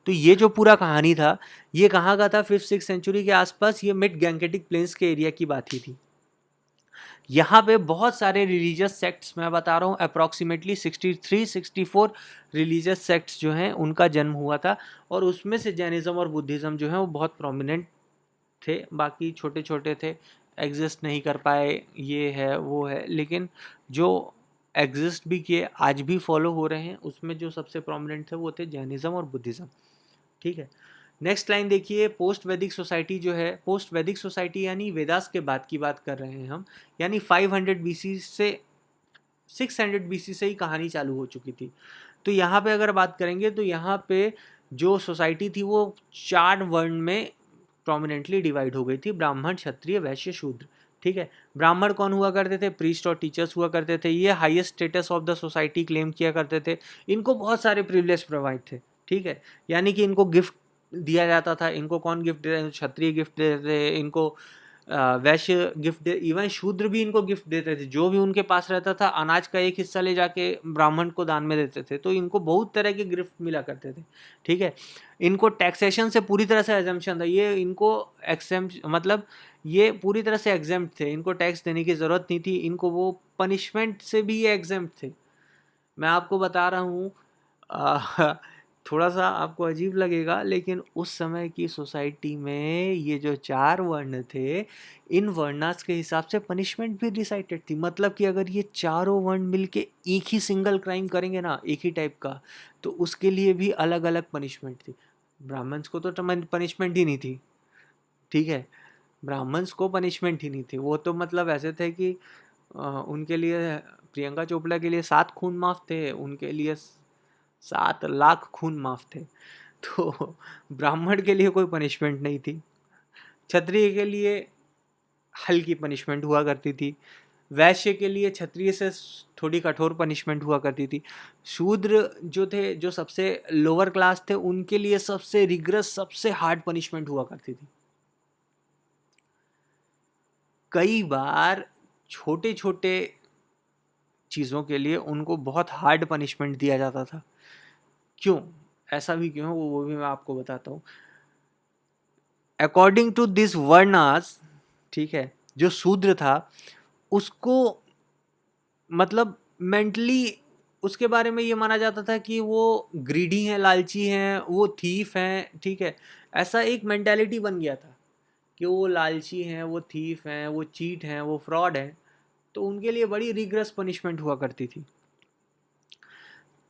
तो ये जो पूरा कहानी था ये कहाँ का था, 5th-6th सेंचुरी के आसपास, ये मिड गैंगेटिक प्लेन्स के एरिया की बात ही थी। यहाँ पे बहुत सारे रिलीजियस सेक्ट्स, मैं बता रहा हूँ अप्रॉक्सीमेटली 63-64 रिलीजियस सेक्ट्स जो हैं उनका जन्म हुआ था, और उसमें से जैनिज्म और बुद्धिज़्म जो है वो बहुत प्रोमिनेंट थे। बाकी छोटे छोटे थे, एग्जिस्ट नहीं कर पाए, ये है वो है, लेकिन जो एग्जिस्ट भी किए, आज भी फॉलो हो रहे हैं, उसमें जो सबसे प्रोमिनेंट थे वो थे जैनिज्म और बुद्धिज़्म, ठीक है। नेक्स्ट लाइन देखिए, पोस्ट वैदिक सोसाइटी जो है, पोस्ट वैदिक सोसाइटी यानी वेदास के बाद की बात कर रहे हैं हम, यानी 500 BC से 600 BC से ही कहानी चालू हो चुकी थी। तो यहाँ पे अगर बात करेंगे तो यहाँ पे जो सोसाइटी थी वो 4 वर्ण में प्रोमिनेंटली डिवाइड हो गई थी, ब्राह्मण, क्षत्रिय, वैश्य, शूद्र, ठीक है। ब्राह्मण कौन हुआ करते थे? प्रीस्ट और टीचर्स हुआ करते थे। ये highest status of the society claim किया करते थे। इनको बहुत सारे प्रिविलेज प्रोवाइड थे, ठीक है। यानी कि इनको गिफ्ट दिया जाता था। इनको कौन गिफ्ट दे रहे थे? क्षत्रिय गिफ्ट देते थे इनको, वैश्य गिफ्ट दे, इवन शूद्र भी इनको गिफ्ट देते थे। जो भी उनके पास रहता था अनाज का एक हिस्सा ले जाके ब्राह्मण को दान में देते थे। तो इनको बहुत तरह के गिफ्ट मिला करते थे, ठीक है। इनको टैक्सेशन से पूरी तरह से एग्जम्पशन था। ये इनको मतलब ये पूरी तरह से एग्जेम्प्ट थे। इनको टैक्स देने की ज़रूरत नहीं थी। इनको वो पनिशमेंट से भी ये एग्जेम्प्ट थे। मैं आपको बता रहा हूँ, थोड़ा सा आपको अजीब लगेगा, लेकिन उस समय की सोसाइटी में ये जो 4 वर्ण थे, इन वर्णास के हिसाब से पनिशमेंट भी डिसाइडेड थी। मतलब कि अगर ये चारों वर्ण मिलके एक ही सिंगल क्राइम करेंगे ना, एक ही टाइप का, तो उसके लिए भी अलग अलग पनिशमेंट थी। ब्राह्मण्स को तो पनिशमेंट ही नहीं थी, ठीक है। ब्राह्मण्स को पनिशमेंट ही नहीं थी। वो तो मतलब ऐसे थे कि उनके लिए, प्रियंका चोपड़ा के लिए 7 खून माफ थे, उनके लिए 7 लाख खून माफ थे। तो ब्राह्मण के लिए कोई पनिशमेंट नहीं थी। क्षत्रिय के लिए हल्की पनिशमेंट हुआ करती थी। वैश्य के लिए क्षत्रिय से थोड़ी कठोर पनिशमेंट हुआ करती थी। शूद्र जो थे, जो सबसे लोअर क्लास थे, उनके लिए सबसे रिग्रेस, सबसे हार्ड पनिशमेंट हुआ करती थी। कई बार छोटे छोटे चीज़ों के लिए उनको बहुत हार्ड पनिशमेंट दिया जाता था। क्यों, ऐसा भी क्यों, वो भी मैं आपको बताता हूँ। अकॉर्डिंग टू दिस वर्णास, ठीक है, जो शूद्र था उसको मतलब मेंटली उसके बारे में ये माना जाता था कि वो ग्रीडी हैं, लालची हैं, वो थीफ हैं, ठीक है। ऐसा एक मेंटालिटी बन गया था कि वो लालची हैं, वो थीफ हैं, वो चीट हैं, वो फ्रॉड हैं। तो उनके लिए बड़ी रिग्रेस पनिशमेंट हुआ करती थी।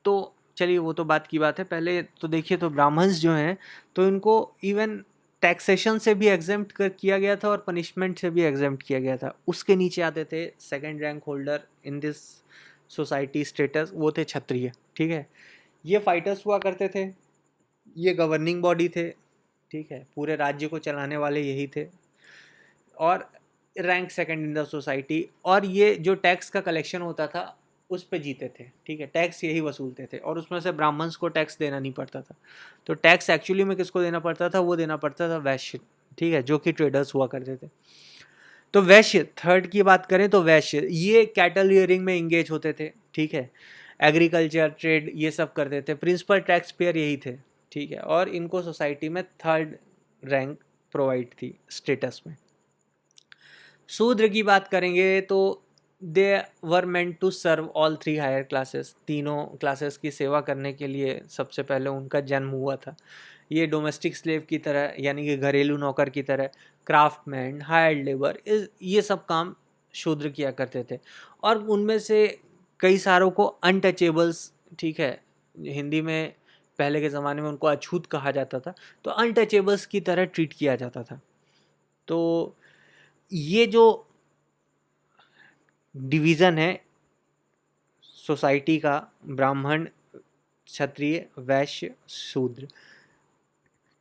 तो चलिए वो तो बात की बात है। पहले तो देखिए, तो ब्राह्मण्स जो हैं, तो इनको इवन टैक्सेशन से भी एग्जेम्प्ट किया गया था और पनिशमेंट से भी एग्जेम्प्ट किया गया था। उसके नीचे आते थे second rank holder in this society status, वो थे क्षत्रिय, ठीक है। ये फाइटर्स हुआ करते थे, ये गवर्निंग बॉडी थे, ठीक है, पूरे राज्य को चलाने वाले यही थे, और rank second in the society. और ये जो टैक्स का कलेक्शन होता था उस पे जीते थे, ठीक है। टैक्स यही वसूलते थे और उसमें से ब्राह्मण्स को टैक्स देना नहीं पड़ता था। तो टैक्स एक्चुअली में किसको देना पड़ता था? वो देना पड़ता था वैश्य, ठीक है, जो कि ट्रेडर्स हुआ करते थे। तो वैश्य, थर्ड की बात करें तो वैश्य ये कैटल रियरिंग में इंगेज होते थे, ठीक है। एग्रीकल्चर, ट्रेड, ये सब करते थे। प्रिंसिपल टैक्स पेयर यही थे, ठीक है। और इनको सोसाइटी में थर्ड रैंक प्रोवाइड थी स्टेटस में। शूद्र की बात करेंगे तो they were meant to serve all 3 higher classes. तीनों क्लासेस की सेवा करने के लिए सबसे पहले उनका जन्म हुआ था। ये डोमेस्टिक स्लेव की तरह, यानी कि घरेलू नौकर की तरह, क्राफ्टमैन, हायर्ड लेबर, ये सब काम शूद्र किया करते थे। और उनमें से कई सारों को अनटचेबल्स, ठीक है, हिंदी में पहले के ज़माने में उनको अछूत कहा जाता था, तो अनटचेबल्स की तरह ट्रीट किया जाता था। तो ये जो डिवीज़न है सोसाइटी का, ब्राह्मण, क्षत्रिय, वैश्य, शूद्र,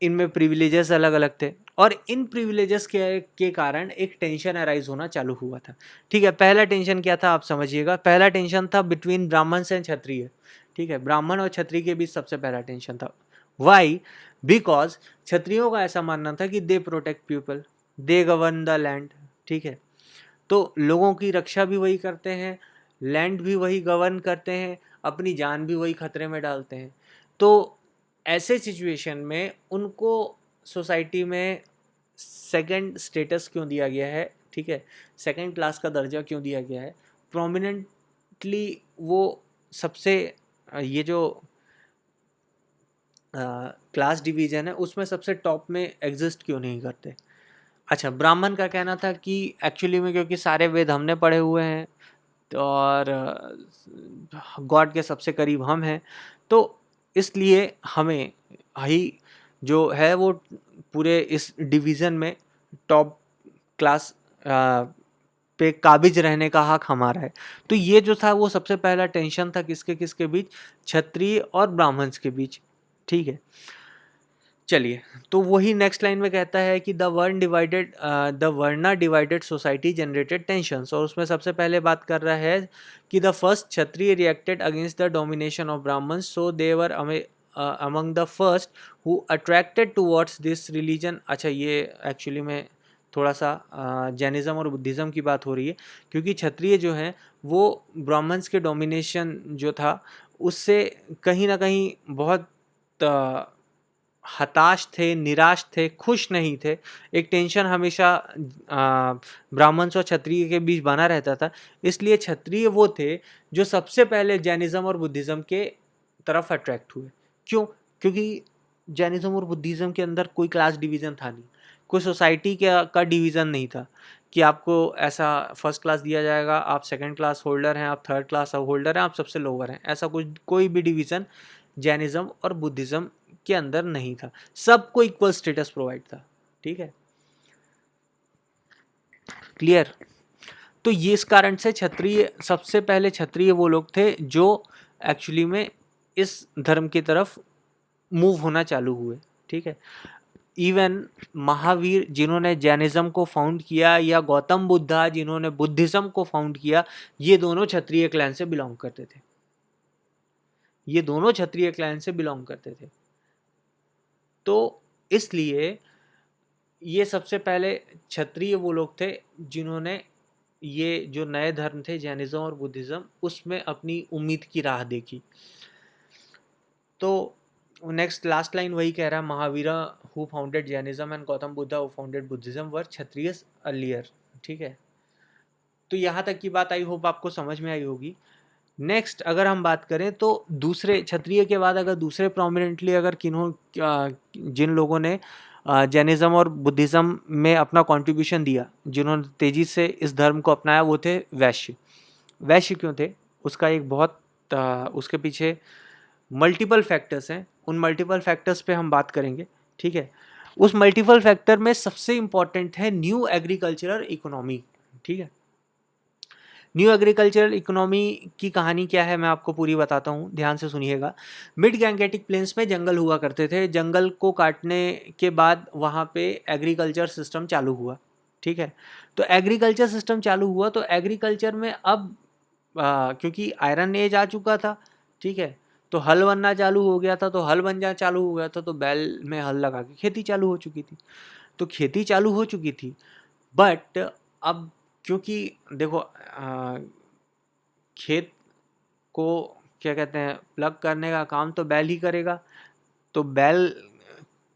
इनमें प्रिविलेजेस अलग अलग थे। और इन प्रिविलेजेस के कारण एक टेंशन अराइज होना चालू हुआ था, ठीक है। पहला टेंशन क्या था आप समझिएगा। पहला टेंशन था बिटवीन ब्राह्मण से क्षत्रिय, ठीक है। ब्राह्मण और क्षत्रिय के बीच सबसे पहला टेंशन था। वाई? बिकॉज क्षत्रियों का ऐसा मानना था कि they protect people, they govern the land, ठीक है। तो लोगों की रक्षा भी वही करते हैं, लैंड भी वही गवर्न करते हैं, अपनी जान भी वही खतरे में डालते हैं। तो ऐसे सिचुएशन में उनको सोसाइटी में सेकंड स्टेटस क्यों दिया गया है, ठीक है, सेकंड क्लास का दर्जा क्यों दिया गया है? प्रोमिनेंटली वो सबसे ये जो क्लास डिवीजन है उसमें सबसे टॉप में एग्जिस्ट क्यों नहीं करते? अच्छा, ब्राह्मण का कहना था कि एक्चुअली में क्योंकि सारे वेद हमने पढ़े हुए हैं, तो और गॉड के सबसे करीब हम हैं, तो इसलिए हमें ही जो है वो पूरे इस डिवीज़न में टॉप क्लास पे काबिज रहने का हक हमारा है। तो ये जो था वो सबसे पहला टेंशन था किसके किसके बीच? क्षत्रिय और ब्राह्मण्स के बीच, ठीक है। चलिए, तो वही नेक्स्ट लाइन में कहता है कि the varna divided society generated tensions, और उसमें सबसे पहले बात कर रहा है कि the first Kshatriya reacted against the domination of Brahmins, so they were among the first who attracted towards this religion. अच्छा, ये एक्चुअली में थोड़ा सा जैनिज़्म और बुद्धिज़्म की बात हो रही है, क्योंकि क्षत्रिय जो हैं वो ब्राह्मण्स के डोमिनेशन जो था उससे कहीं ना कहीं बहुत हताश थे, निराश थे, खुश नहीं थे। एक टेंशन हमेशा ब्राह्मण्स और क्षत्रिय के बीच बना रहता था। इसलिए क्षत्रिय वो थे जो सबसे पहले जैनिज़्म और बुद्धिज़्म के तरफ अट्रैक्ट हुए। क्यों? क्योंकि जैनिज़्म और बुद्धिज़्म के अंदर कोई क्लास डिवीज़न था नहीं, कोई सोसाइटी का डिवीज़न नहीं था कि आपको ऐसा फर्स्ट क्लास दिया जाएगा, आप सेकंड क्लास होल्डर हैं, आप थर्ड क्लास होल्डर हैं, आप सबसे लोअर हैं। ऐसा कुछ कोई भी डिवीज़न जैनिज़्म और बुद्धिज़्म के अंदर नहीं था, सबको इक्वल स्टेटस प्रोवाइड था। ठीक है, क्लियर? तो ये इस कारण से क्षत्रिय, सबसे पहले क्षत्रिय वो लोग थे जो एक्चुअली में इस धर्म की तरफ मूव होना चालू हुए। ठीक है, इवन महावीर जिन्होंने जैनिज्म को फाउंड किया, या गौतम बुद्धा जिन्होंने बुद्धिज्म को फाउंड किया, ये दोनों क्षत्रिय क्लैन से बिलोंग करते थे। ये दोनों क्षत्रिय क्लैन से बिलोंग करते थे। तो इसलिए ये सबसे पहले क्षत्रिय वो लोग थे जिन्होंने ये जो नए धर्म थे जैनिज्म और बुद्धिज्म, उसमें अपनी उम्मीद की राह देखी। तो नेक्स्ट लास्ट लाइन वही कह रहा है, Mahavira who founded Jainism and Gautam Buddha who founded Buddhism were Kshatriyas earlier. ठीक है, तो यहाँ तक की बात आई होप आपको समझ में आई होगी। नेक्स्ट अगर हम बात करें तो दूसरे क्षत्रिय के बाद अगर दूसरे प्रोमिनेंटली अगर जिन लोगों ने जैनिज्म और बुद्धिज्म में अपना कंट्रीब्यूशन दिया, जिन्होंने तेजी से इस धर्म को अपनाया, वो थे वैश्य। वैश्य क्यों थे? उसका एक बहुत उसके पीछे मल्टीपल फैक्टर्स हैं, उन मल्टीपल फैक्टर्स पे हम बात करेंगे। ठीक है, उस मल्टीपल फैक्टर में सबसे इंपॉर्टेंट है न्यू एग्रीकल्चरल इकोनॉमी। ठीक है, न्यू एग्रीकल्चरल इकोनॉमी की कहानी क्या है मैं आपको पूरी बताता हूँ, ध्यान से सुनिएगा। मिड गैंगेटिक प्लेन्स में जंगल हुआ करते थे, जंगल को काटने के बाद वहाँ पे एग्रीकल्चर सिस्टम चालू हुआ। ठीक है, तो एग्रीकल्चर सिस्टम चालू हुआ तो एग्रीकल्चर में अब क्योंकि आयरन एज आ चुका था, ठीक है, तो हल बनना चालू हो गया था, तो हल बन जा चालू हो गया था, तो बैल में हल लगा के खेती चालू हो चुकी थी। तो खेती चालू हो चुकी थी, बट अब क्योंकि देखो खेत को क्या कहते हैं, प्लग करने का काम तो बैल ही करेगा, तो बैल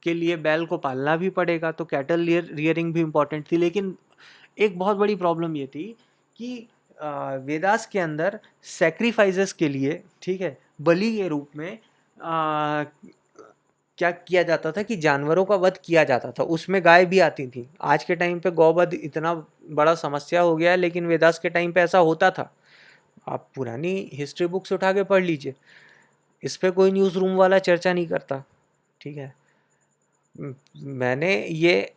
के लिए बैल को पालना भी पड़ेगा, तो कैटल रियरिंग भी इम्पोर्टेंट थी। लेकिन एक बहुत बड़ी प्रॉब्लम ये थी कि वेदास के अंदर सेक्रीफाइसेस के लिए, ठीक है, बलि के रूप में क्या किया जाता था कि जानवरों का वध किया जाता था, उसमें गाय भी आती थी। आज के टाइम पे गौवध इतना बड़ा समस्या हो गया है, लेकिन वेदास के टाइम पे ऐसा होता था। आप पुरानी हिस्ट्री बुक्स उठा के पढ़ लीजिए, इस पे कोई न्यूज़ रूम वाला चर्चा नहीं करता। ठीक है, मैंने ये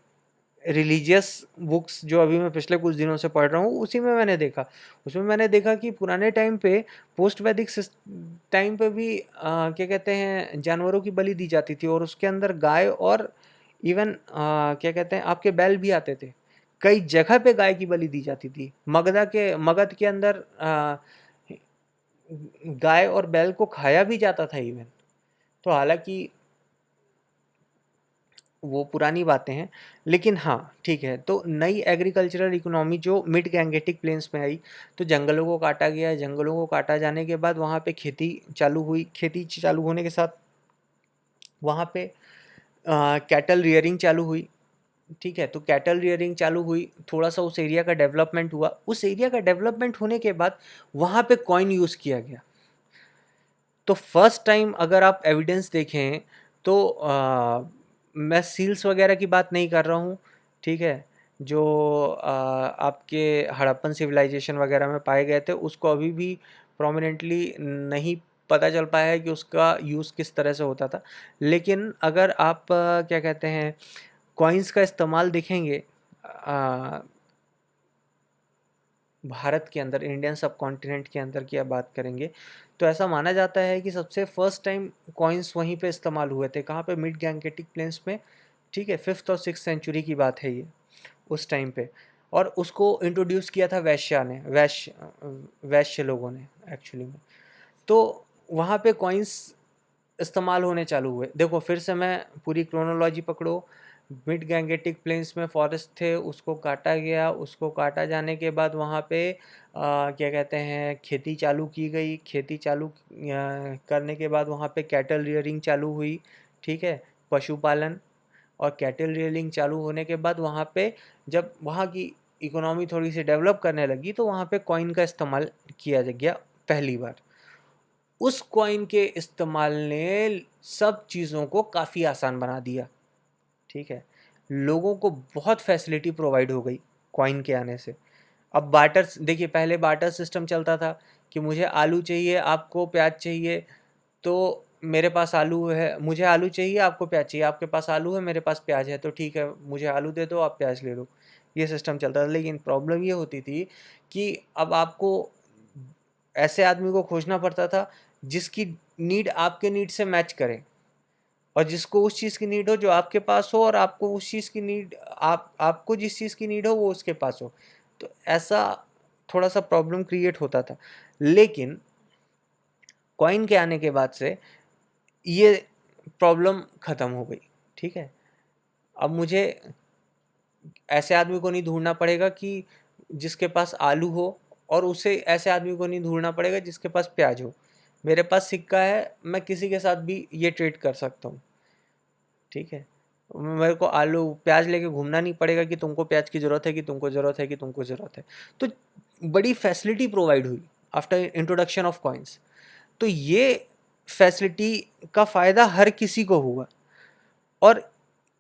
रिलीजियस बुक्स जो अभी मैं पिछले कुछ दिनों से पढ़ रहा हूँ, उसी में मैंने देखा, उसमें मैंने देखा कि पुराने टाइम पे, पोस्ट वैदिक टाइम पे भी क्या कहते हैं, जानवरों की बलि दी जाती थी, और उसके अंदर गाय और इवन क्या कहते हैं आपके बैल भी आते थे। कई जगह पे गाय की बलि दी जाती थी। मगध के अंदर गाय और बैल को खाया भी जाता था इवन। तो हालांकि वो पुरानी बातें हैं, लेकिन हाँ ठीक है। तो नई एग्रीकल्चरल इकोनॉमी जो मिड गैंगेटिक प्लेन्स में आई, तो जंगलों को काटा गया, जंगलों को काटा जाने के बाद वहाँ पे खेती चालू हुई, खेती चालू होने के साथ वहाँ पे कैटल रियरिंग चालू हुई। ठीक है, तो कैटल रियरिंग चालू हुई, थोड़ा सा उस एरिया का डेवलपमेंट हुआ। उस एरिया का डेवलपमेंट होने के बाद वहाँ पे कॉइन यूज़ किया गया। तो फर्स्ट टाइम अगर आप एविडेंस देखें तो मैं सील्स वगैरह की बात नहीं कर रहा हूँ, ठीक है, जो आपके हड़प्पन सिविलाइजेशन वगैरह में पाए गए थे, उसको अभी भी प्रोमिनेंटली नहीं पता चल पाया है कि उसका यूज़ किस तरह से होता था। लेकिन अगर आप क्या कहते हैं, कॉइन्स का इस्तेमाल देखेंगे, भारत के अंदर, इंडियन सब कॉन्टिनेंट के अंदर की आप बात करेंगे, तो ऐसा माना जाता है कि सबसे फर्स्ट टाइम कॉइन्स वहीं पे इस्तेमाल हुए थे। कहाँ पे? मिड गैंगेटिक प्लेन्स में, ठीक है। 5th और 6th सेंचुरी की बात है ये, उस टाइम पे। और उसको इंट्रोड्यूस किया था वैश्य लोगों ने एक्चुअली में। तो वहाँ पे कॉइन्स इस्तेमाल होने चालू हुए। देखो फिर से मैं पूरी क्रोनोलॉजी पकड़ो। मिड गैंगेटिक प्लेन्स में फॉरेस्ट थे, उसको काटा गया। उसको काटा जाने के बाद वहाँ पे क्या कहते हैं, खेती चालू की गई। खेती चालू करने के बाद वहाँ पे कैटल रियरिंग चालू हुई, ठीक है, पशुपालन। और कैटल रियरिंग चालू होने के बाद वहाँ पे जब वहाँ की इकोनॉमी थोड़ी सी डेवलप करने लगी तो वहाँ पे कॉइन का इस्तेमाल किया गया पहली बार। उस कॉइन के इस्तेमाल ने सब चीज़ों को काफ़ी आसान बना दिया, ठीक है। लोगों को बहुत फैसिलिटी प्रोवाइड हो गई कॉइन के आने से। अब बार्टर देखिए, पहले बार्टर सिस्टम चलता था कि मुझे आलू चाहिए, आपको प्याज चाहिए। तो मेरे पास आलू है, मुझे आलू चाहिए, आपको प्याज चाहिए। आपके पास आलू है, मेरे पास प्याज है, तो ठीक है, मुझे आलू दे दो, आप प्याज ले लो। ये सिस्टम चलता था। लेकिन प्रॉब्लम ये होती थी कि अब आपको ऐसे आदमी को खोजना पड़ता था जिसकी नीड आपके नीड से मैच करे, और जिसको उस चीज़ की नीड हो जो आपके पास हो, और आपको उस चीज़ की नीड, आपको जिस चीज़ की नीड हो वो उसके पास हो। तो ऐसा थोड़ा सा प्रॉब्लम क्रिएट होता था। लेकिन कॉइन के आने के बाद से ये प्रॉब्लम ख़त्म हो गई, ठीक है। अब मुझे ऐसे आदमी को नहीं ढूंढना पड़ेगा कि जिसके पास आलू हो, और उसे ऐसे आदमी को नहीं ढूंढना पड़ेगा जिसके पास प्याज हो। मेरे पास सिक्का है, मैं किसी के साथ भी ये ट्रेड कर सकता हूँ, ठीक है। मेरे को आलू प्याज लेके घूमना नहीं पड़ेगा कि तुमको प्याज की ज़रूरत है, कि तुमको ज़रूरत है, कि तुमको ज़रूरत है। तो बड़ी फैसिलिटी प्रोवाइड हुई आफ्टर इंट्रोडक्शन ऑफ कॉइन्स। तो ये फैसिलिटी का फ़ायदा हर किसी को हुआ, और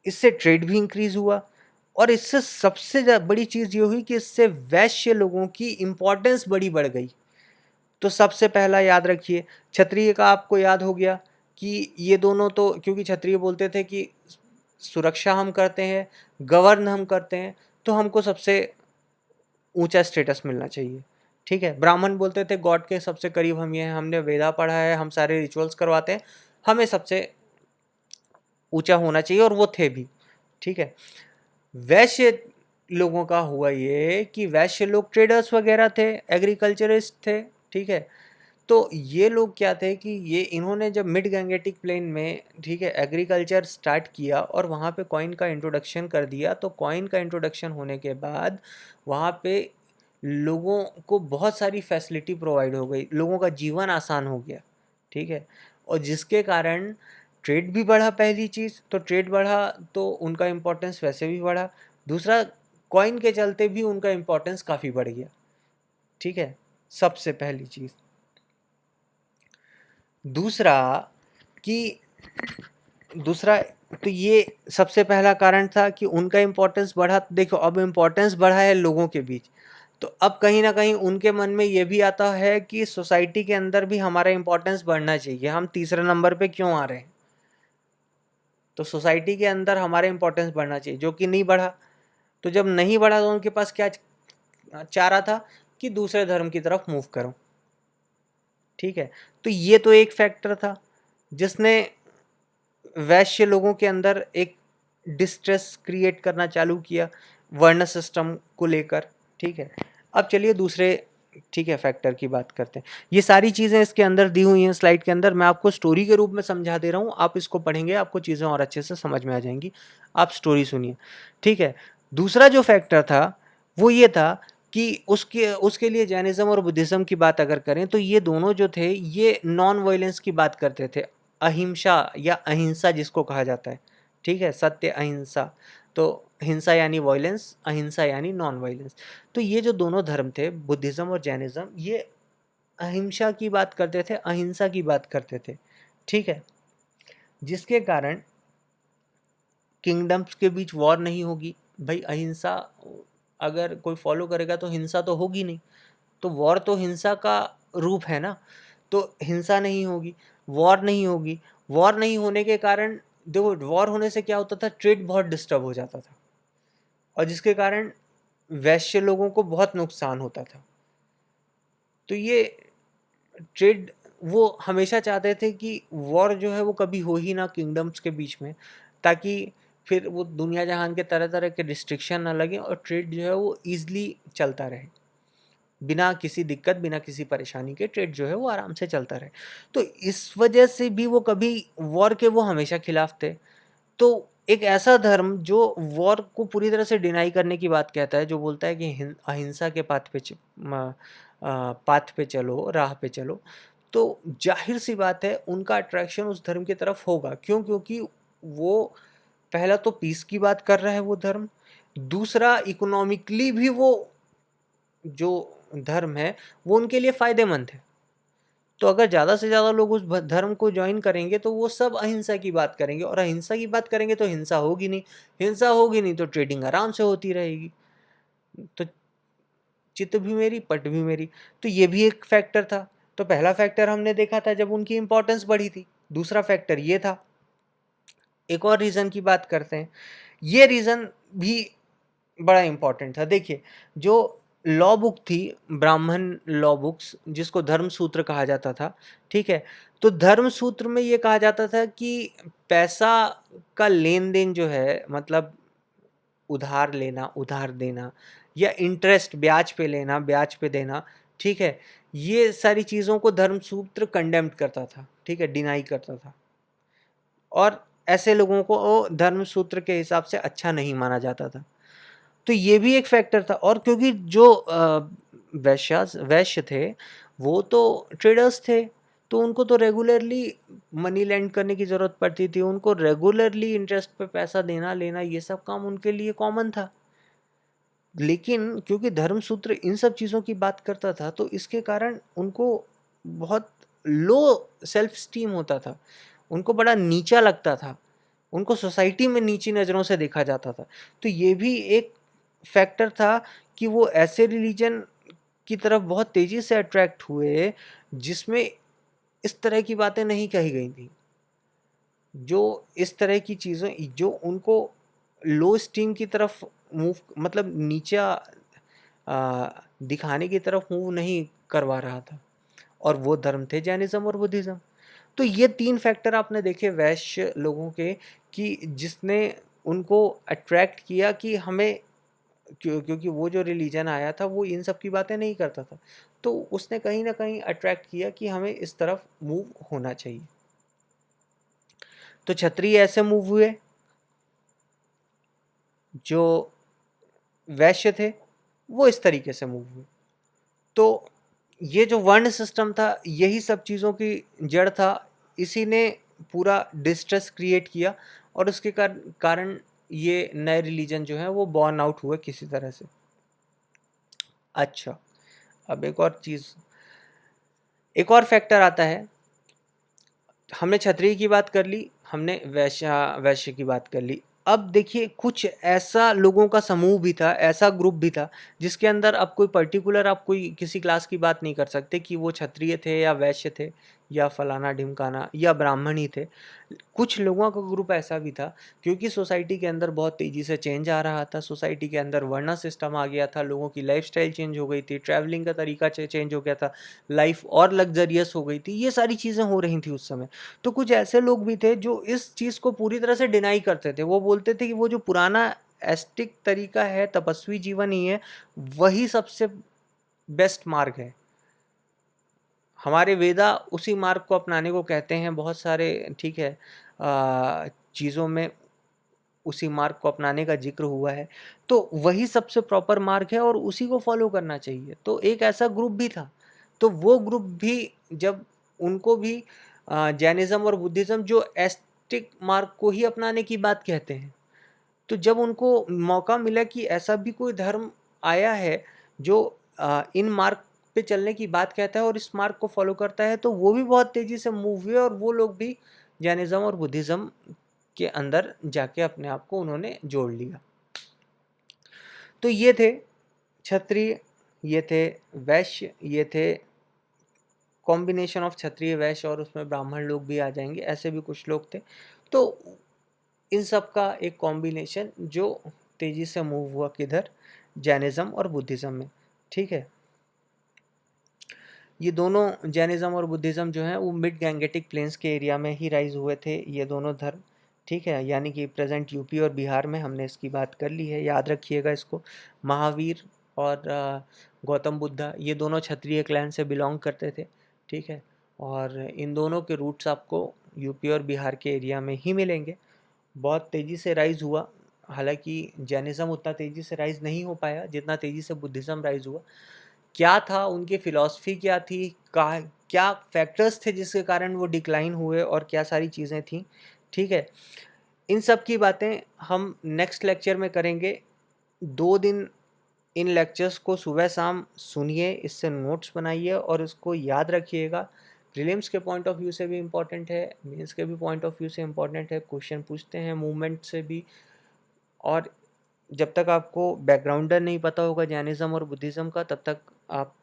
इससे ट्रेड भी इंक्रीज़ हुआ। और इससे सबसे बड़ी चीज़ ये हुई कि इससे वैश्य लोगों की इम्पोर्टेंस बड़ी बढ़ गई। तो सबसे पहला याद रखिए, क्षत्रिय का आपको याद हो गया कि ये दोनों, तो क्योंकि क्षत्रिय बोलते थे कि सुरक्षा हम करते हैं, गवर्न हम करते हैं, तो हमको सबसे ऊंचा स्टेटस मिलना चाहिए, ठीक है। ब्राह्मण बोलते थे गॉड के सबसे करीब हम ये हैं, हमने वेदा पढ़ा है, हम सारे रिचुअल्स करवाते हैं, हमें सबसे ऊंचा होना चाहिए, और वो थे भी, ठीक है। वैश्य लोगों का हुआ ये कि वैश्य लोग ट्रेडर्स वगैरह थे, एग्रीकल्चरिस्ट थे, ठीक है। तो ये लोग क्या थे कि ये इन्होंने जब मिड गैंगेटिक प्लेन में, ठीक है, एग्रीकल्चर स्टार्ट किया और वहाँ पे कॉइन का इंट्रोडक्शन कर दिया। तो कॉइन का इंट्रोडक्शन होने के बाद वहाँ पे लोगों को बहुत सारी फैसिलिटी प्रोवाइड हो गई, लोगों का जीवन आसान हो गया, ठीक है। और जिसके कारण ट्रेड भी बढ़ा, पहली चीज़ तो ट्रेड बढ़ा तो उनका इम्पोर्टेंस वैसे भी बढ़ा। दूसरा, कॉइन के चलते भी उनका इम्पोर्टेंस काफ़ी बढ़ गया, ठीक है, सबसे पहली चीज़। दूसरा कि दूसरा तो ये सबसे पहला कारण था कि उनका इम्पोर्टेंस बढ़ा। देखो अब इम्पोर्टेंस बढ़ा है लोगों के बीच, तो अब कहीं ना कहीं उनके मन में ये भी आता है कि सोसाइटी के अंदर भी हमारा इम्पोर्टेंस बढ़ना चाहिए, हम तीसरे नंबर पे क्यों आ रहे हैं। तो सोसाइटी के अंदर हमारा इम्पोर्टेंस बढ़ना चाहिए, जो कि नहीं बढ़ा। तो जब नहीं बढ़ा तो उनके पास क्या चारा था कि दूसरे धर्म की तरफ मूव करो, ठीक है। तो ये तो एक फैक्टर था जिसने वैश्य लोगों के अंदर एक डिस्ट्रेस क्रिएट करना चालू किया वर्ण सिस्टम को लेकर, ठीक है। अब चलिए दूसरे, ठीक है, फैक्टर की बात करते हैं। ये सारी चीज़ें इसके अंदर दी हुई हैं स्लाइड के अंदर, मैं आपको स्टोरी के रूप में समझा दे रहा हूँ। आप इसको पढ़ेंगे आपको चीज़ें और अच्छे से समझ में आ जाएंगी। आप स्टोरी सुनिए, ठीक है। दूसरा जो फैक्टर था वो ये था कि उसके उसके लिए जैनिज़्म और बुद्धिज़्म की बात अगर करें तो ये दोनों जो थे ये नॉन वायलेंस की बात करते थे, अहिंसा या अहिंसा जिसको कहा जाता है, ठीक है, सत्य अहिंसा। तो हिंसा यानी वायलेंस, अहिंसा यानी नॉन वायलेंस। तो ये जो दोनों धर्म थे, बुद्धिज़्म और जैनिज़्म, ये अहिंसा की बात करते थे, अहिंसा की बात करते थे, ठीक है। जिसके कारण किंगडम्स के बीच वॉर नहीं होगी। भाई अहिंसा अगर कोई फॉलो करेगा तो हिंसा तो होगी नहीं, तो वॉर तो हिंसा का रूप है ना। तो हिंसा नहीं होगी, वॉर नहीं होगी। वॉर नहीं होने के कारण देखो, वॉर होने से क्या होता था, ट्रेड बहुत डिस्टर्ब हो जाता था, और जिसके कारण वैश्य लोगों को बहुत नुकसान होता था। तो ये ट्रेड वो हमेशा चाहते थे कि वॉर जो है वो कभी हो ही ना किंगडम्स के बीच में, ताकि फिर वो दुनिया जहान के तरह तरह के रिस्ट्रिक्शन ना लगे और ट्रेड जो है वो ईजिली चलता रहे, बिना किसी दिक्कत बिना किसी परेशानी के ट्रेड जो है वो आराम से चलता रहे। तो इस वजह से भी वो कभी वॉर के वो हमेशा खिलाफ थे। तो एक ऐसा धर्म जो वॉर को पूरी तरह से डिनाई करने की बात कहता है, जो बोलता है कि अहिंसा के पाथ पे चलो, राह पे चलो, तो जाहिर सी बात है उनका अट्रैक्शन उस धर्म की तरफ होगा। क्यों? क्योंकि वो पहला तो पीस की बात कर रहा है वो धर्म, दूसरा इकोनॉमिकली भी वो जो धर्म है वो उनके लिए फायदेमंद है। तो अगर ज़्यादा से ज़्यादा लोग उस धर्म को ज्वाइन करेंगे तो वो सब अहिंसा की बात करेंगे, और अहिंसा की बात करेंगे तो हिंसा होगी नहीं, हिंसा होगी नहीं तो ट्रेडिंग आराम से होती रहेगी। तो चित भी मेरी पट भी मेरी। तो ये भी एक फैक्टर था। तो पहला फैक्टर हमने देखा था जब उनकी इंपॉर्टेंस बढ़ी थी, दूसरा फैक्टर ये था। एक और रीज़न की बात करते हैं, ये रीज़न भी बड़ा इंपॉर्टेंट था। देखिए, जो लॉ बुक थी, ब्राह्मण लॉ बुक्स, जिसको धर्म सूत्र कहा जाता था, ठीक है? तो धर्म सूत्र में ये कहा जाता था कि पैसा का लेन देन जो है, मतलब उधार लेना उधार देना, या इंटरेस्ट ब्याज पे लेना ब्याज पे देना, ठीक है, ये सारी चीज़ों को धर्म सूत्र कंडेम्ड करता था, ठीक है, डिनाई करता था। और ऐसे लोगों को धर्म सूत्र के हिसाब से अच्छा नहीं माना जाता था। तो ये भी एक फैक्टर था। और क्योंकि जो वैश्य थे वो तो ट्रेडर्स थे, तो उनको तो रेगुलरली मनी लेंड करने की ज़रूरत पड़ती थी, उनको रेगुलरली इंटरेस्ट पे पैसा देना लेना ये सब काम उनके लिए कॉमन था। लेकिन क्योंकि धर्म सूत्र इन सब चीज़ों की बात करता था, तो इसके कारण उनको बहुत लो सेल्फ स्टीम होता था, उनको बड़ा नीचा लगता था, उनको सोसाइटी में नीची नज़रों से देखा जाता था। तो ये भी एक फैक्टर था कि वो ऐसे रिलीजन की तरफ बहुत तेज़ी से अट्रैक्ट हुए जिसमें इस तरह की बातें नहीं कही गई थी, जो इस तरह की चीज़ें जो उनको लो स्टीम की तरफ मूव, मतलब नीचा दिखाने की तरफ मूव नहीं करवा रहा था। और वो धर्म थे जैनिज्म और बुद्धिज्म। तो ये 3 फैक्टर आपने देखे वैश्य लोगों के, कि जिसने उनको अट्रैक्ट किया कि हमें, क्योंकि वो जो रिलीजन आया था वो इन सब की बातें नहीं करता था, तो उसने कहीं न कहीं अट्रैक्ट किया कि हमें इस तरफ मूव होना चाहिए। तो क्षत्रिय ऐसे मूव हुए, जो वैश्य थे वो इस तरीके से मूव हुए। तो ये जो वर्ण सिस्टम था यही सब चीज़ों की जड़ था, इसी ने पूरा डिस्ट्रेस क्रिएट किया, और उसके कारण ये नए रिलीजन जो है वो बॉर्न आउट हुए किसी तरह से। अच्छा, अब एक और फैक्टर आता है। हमने क्षत्रिय की बात कर ली, हमने वैश्य की बात कर ली। अब देखिए, कुछ ऐसा लोगों का समूह भी था, ऐसा ग्रुप भी था, जिसके अंदर अब कोई पर्टिकुलर आप कोई किसी क्लास की बात नहीं कर सकते कि वो क्षत्रिय थे या वैश्य थे या फलाना ढिमकाना या ब्राह्मण ही थे। कुछ लोगों का ग्रुप ऐसा भी था, क्योंकि सोसाइटी के अंदर बहुत तेज़ी से चेंज आ रहा था, सोसाइटी के अंदर वर्ना सिस्टम आ गया था, लोगों की लाइफस्टाइल चेंज हो गई थी, ट्रैवलिंग का तरीका चेंज हो गया था, लाइफ और लग्जरियस हो गई थी, ये सारी चीज़ें हो रही थी उस समय। तो कुछ ऐसे लोग भी थे जो इस चीज़ को पूरी तरह से डिनाई करते थे। वो बोलते थे कि वो जो पुराना एस्टिक तरीका है, तपस्वी जीवन ही है, वही सबसे बेस्ट मार्ग है। हमारे वेदा उसी मार्ग को अपनाने को कहते हैं बहुत सारे, ठीक है, चीज़ों में उसी मार्ग को अपनाने का जिक्र हुआ है। तो वही सबसे प्रॉपर मार्ग है और उसी को फॉलो करना चाहिए। तो एक ऐसा ग्रुप भी था। तो वो ग्रुप भी, जब उनको भी जैनिज़्म और बुद्धिज़्म जो एस्टिक मार्ग को ही अपनाने की बात कहते हैं, तो जब उनको मौका मिला कि ऐसा भी कोई धर्म आया है जो इन मार्ग पे चलने की बात कहता है और इस मार्ग को फॉलो करता है, तो वो भी बहुत तेज़ी से मूव हुए और वो लोग भी जैनिज़्म और बुद्धिज़्म के अंदर जाके अपने आप को उन्होंने जोड़ लिया। तो ये थे क्षत्रिय, ये थे वैश्य, ये थे कॉम्बिनेशन ऑफ क्षत्रिय वैश्य, और उसमें ब्राह्मण लोग भी आ जाएंगे, ऐसे भी कुछ लोग थे। तो इन सब का एक कॉम्बिनेशन जो तेज़ी से मूव हुआ किधर, जैनिज़्म और बुद्धिज़्म में, ठीक है। ये दोनों जैनिज़्म और बुद्धिज़्म जो हैं वो मिड गैंगेटिक प्लेन्स के एरिया में ही राइज़ हुए थे ये दोनों धर्म, ठीक है? यानी कि प्रेज़ेंट यूपी और बिहार में हमने इसकी बात कर ली है, याद रखिएगा इसको। महावीर और गौतम बुद्धा ये दोनों क्षत्रिय क्लैन से बिलॉन्ग करते थे, ठीक है? और इन दोनों के रूट्स आपको यूपी और बिहार के एरिया में ही मिलेंगे। बहुत तेज़ी से राइज़ हुआ, हालाँकि जैनिज़्म उतना तेज़ी से राइज़ नहीं हो पाया जितना तेज़ी से बुद्धिज़्म राइज़ हुआ। क्या था उनकी फ़िलॉसफ़ी क्या थी? क्या फैक्टर्स थे जिसके कारण वो डिक्लाइन हुए और क्या सारी चीज़ें थीं, ठीक है? इन सब की बातें हम नेक्स्ट लेक्चर में करेंगे। 2 दिन इन लेक्चर्स को सुबह-शाम सुनिए, इससे नोट्स बनाइए और इसको याद रखिएगा। प्रीलिम्स के पॉइंट ऑफ व्यू से भी इम्पोर्टेंट है, मेंस के भी पॉइंट ऑफ व्यू से इम्पोर्टेंट है, क्वेश्चन पूछते हैं मूवमेंट से भी। और जब तक आपको बैकग्राउंडर नहीं पता होगा जैनिज़्म और बुद्धिज़्म का, तब तक आप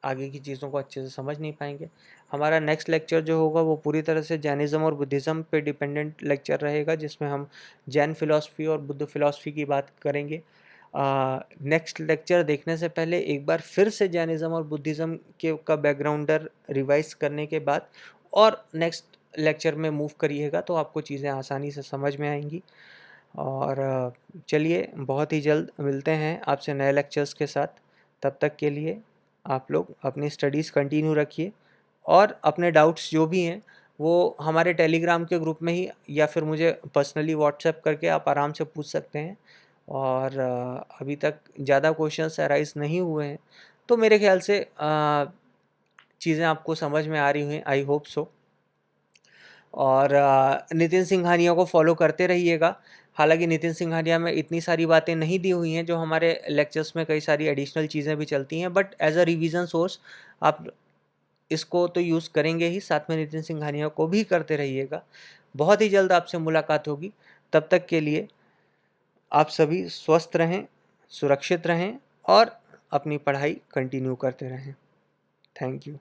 आगे की चीज़ों को अच्छे से समझ नहीं पाएंगे। हमारा नेक्स्ट लेक्चर जो होगा वो पूरी तरह से जैनिज़्म और बुद्धिज़्म पे डिपेंडेंट लेक्चर रहेगा, जिसमें हम जैन फ़िलॉसफ़ी और बुद्ध फ़िलॉसफ़ी की बात करेंगे। नेक्स्ट लेक्चर देखने से पहले एक बार फिर से जैनिज़्म और बुद्धिज़्म के का बैकग्राउंडर रिवाइज़ करने के बाद और नेक्स्ट लेक्चर में मूव करिएगा तो आपको चीज़ें आसानी से समझ में आएँगी। और चलिए बहुत ही जल्द मिलते हैं आपसे नए लेक्चर्स के साथ। तब तक के लिए आप लोग अपनी स्टडीज़ कंटिन्यू रखिए और अपने डाउट्स जो भी हैं वो हमारे टेलीग्राम के ग्रुप में ही या फिर मुझे पर्सनली व्हाट्सएप करके आप आराम से पूछ सकते हैं। और अभी तक ज़्यादा क्वेश्चंस अराइज़ नहीं हुए हैं, तो मेरे ख़्याल से चीज़ें आपको समझ में आ रही हुई, आई होप सो। और नितिन सिंघानिया को फॉलो करते रहिएगा। हालाँकि नितिन सिंघानिया में इतनी सारी बातें नहीं दी हुई हैं, जो हमारे लेक्चर्स में कई सारी एडिशनल चीज़ें भी चलती हैं, but as a revision source आप इसको तो यूज़ करेंगे ही, साथ में नितिन सिंघानिया को भी करते रहिएगा। बहुत ही जल्द आपसे मुलाकात होगी, तब तक के लिए आप सभी स्वस्थ रहें, सुरक्षित रहें और अपनी पढ़ाई कंटिन्यू करते रहें। Thank you.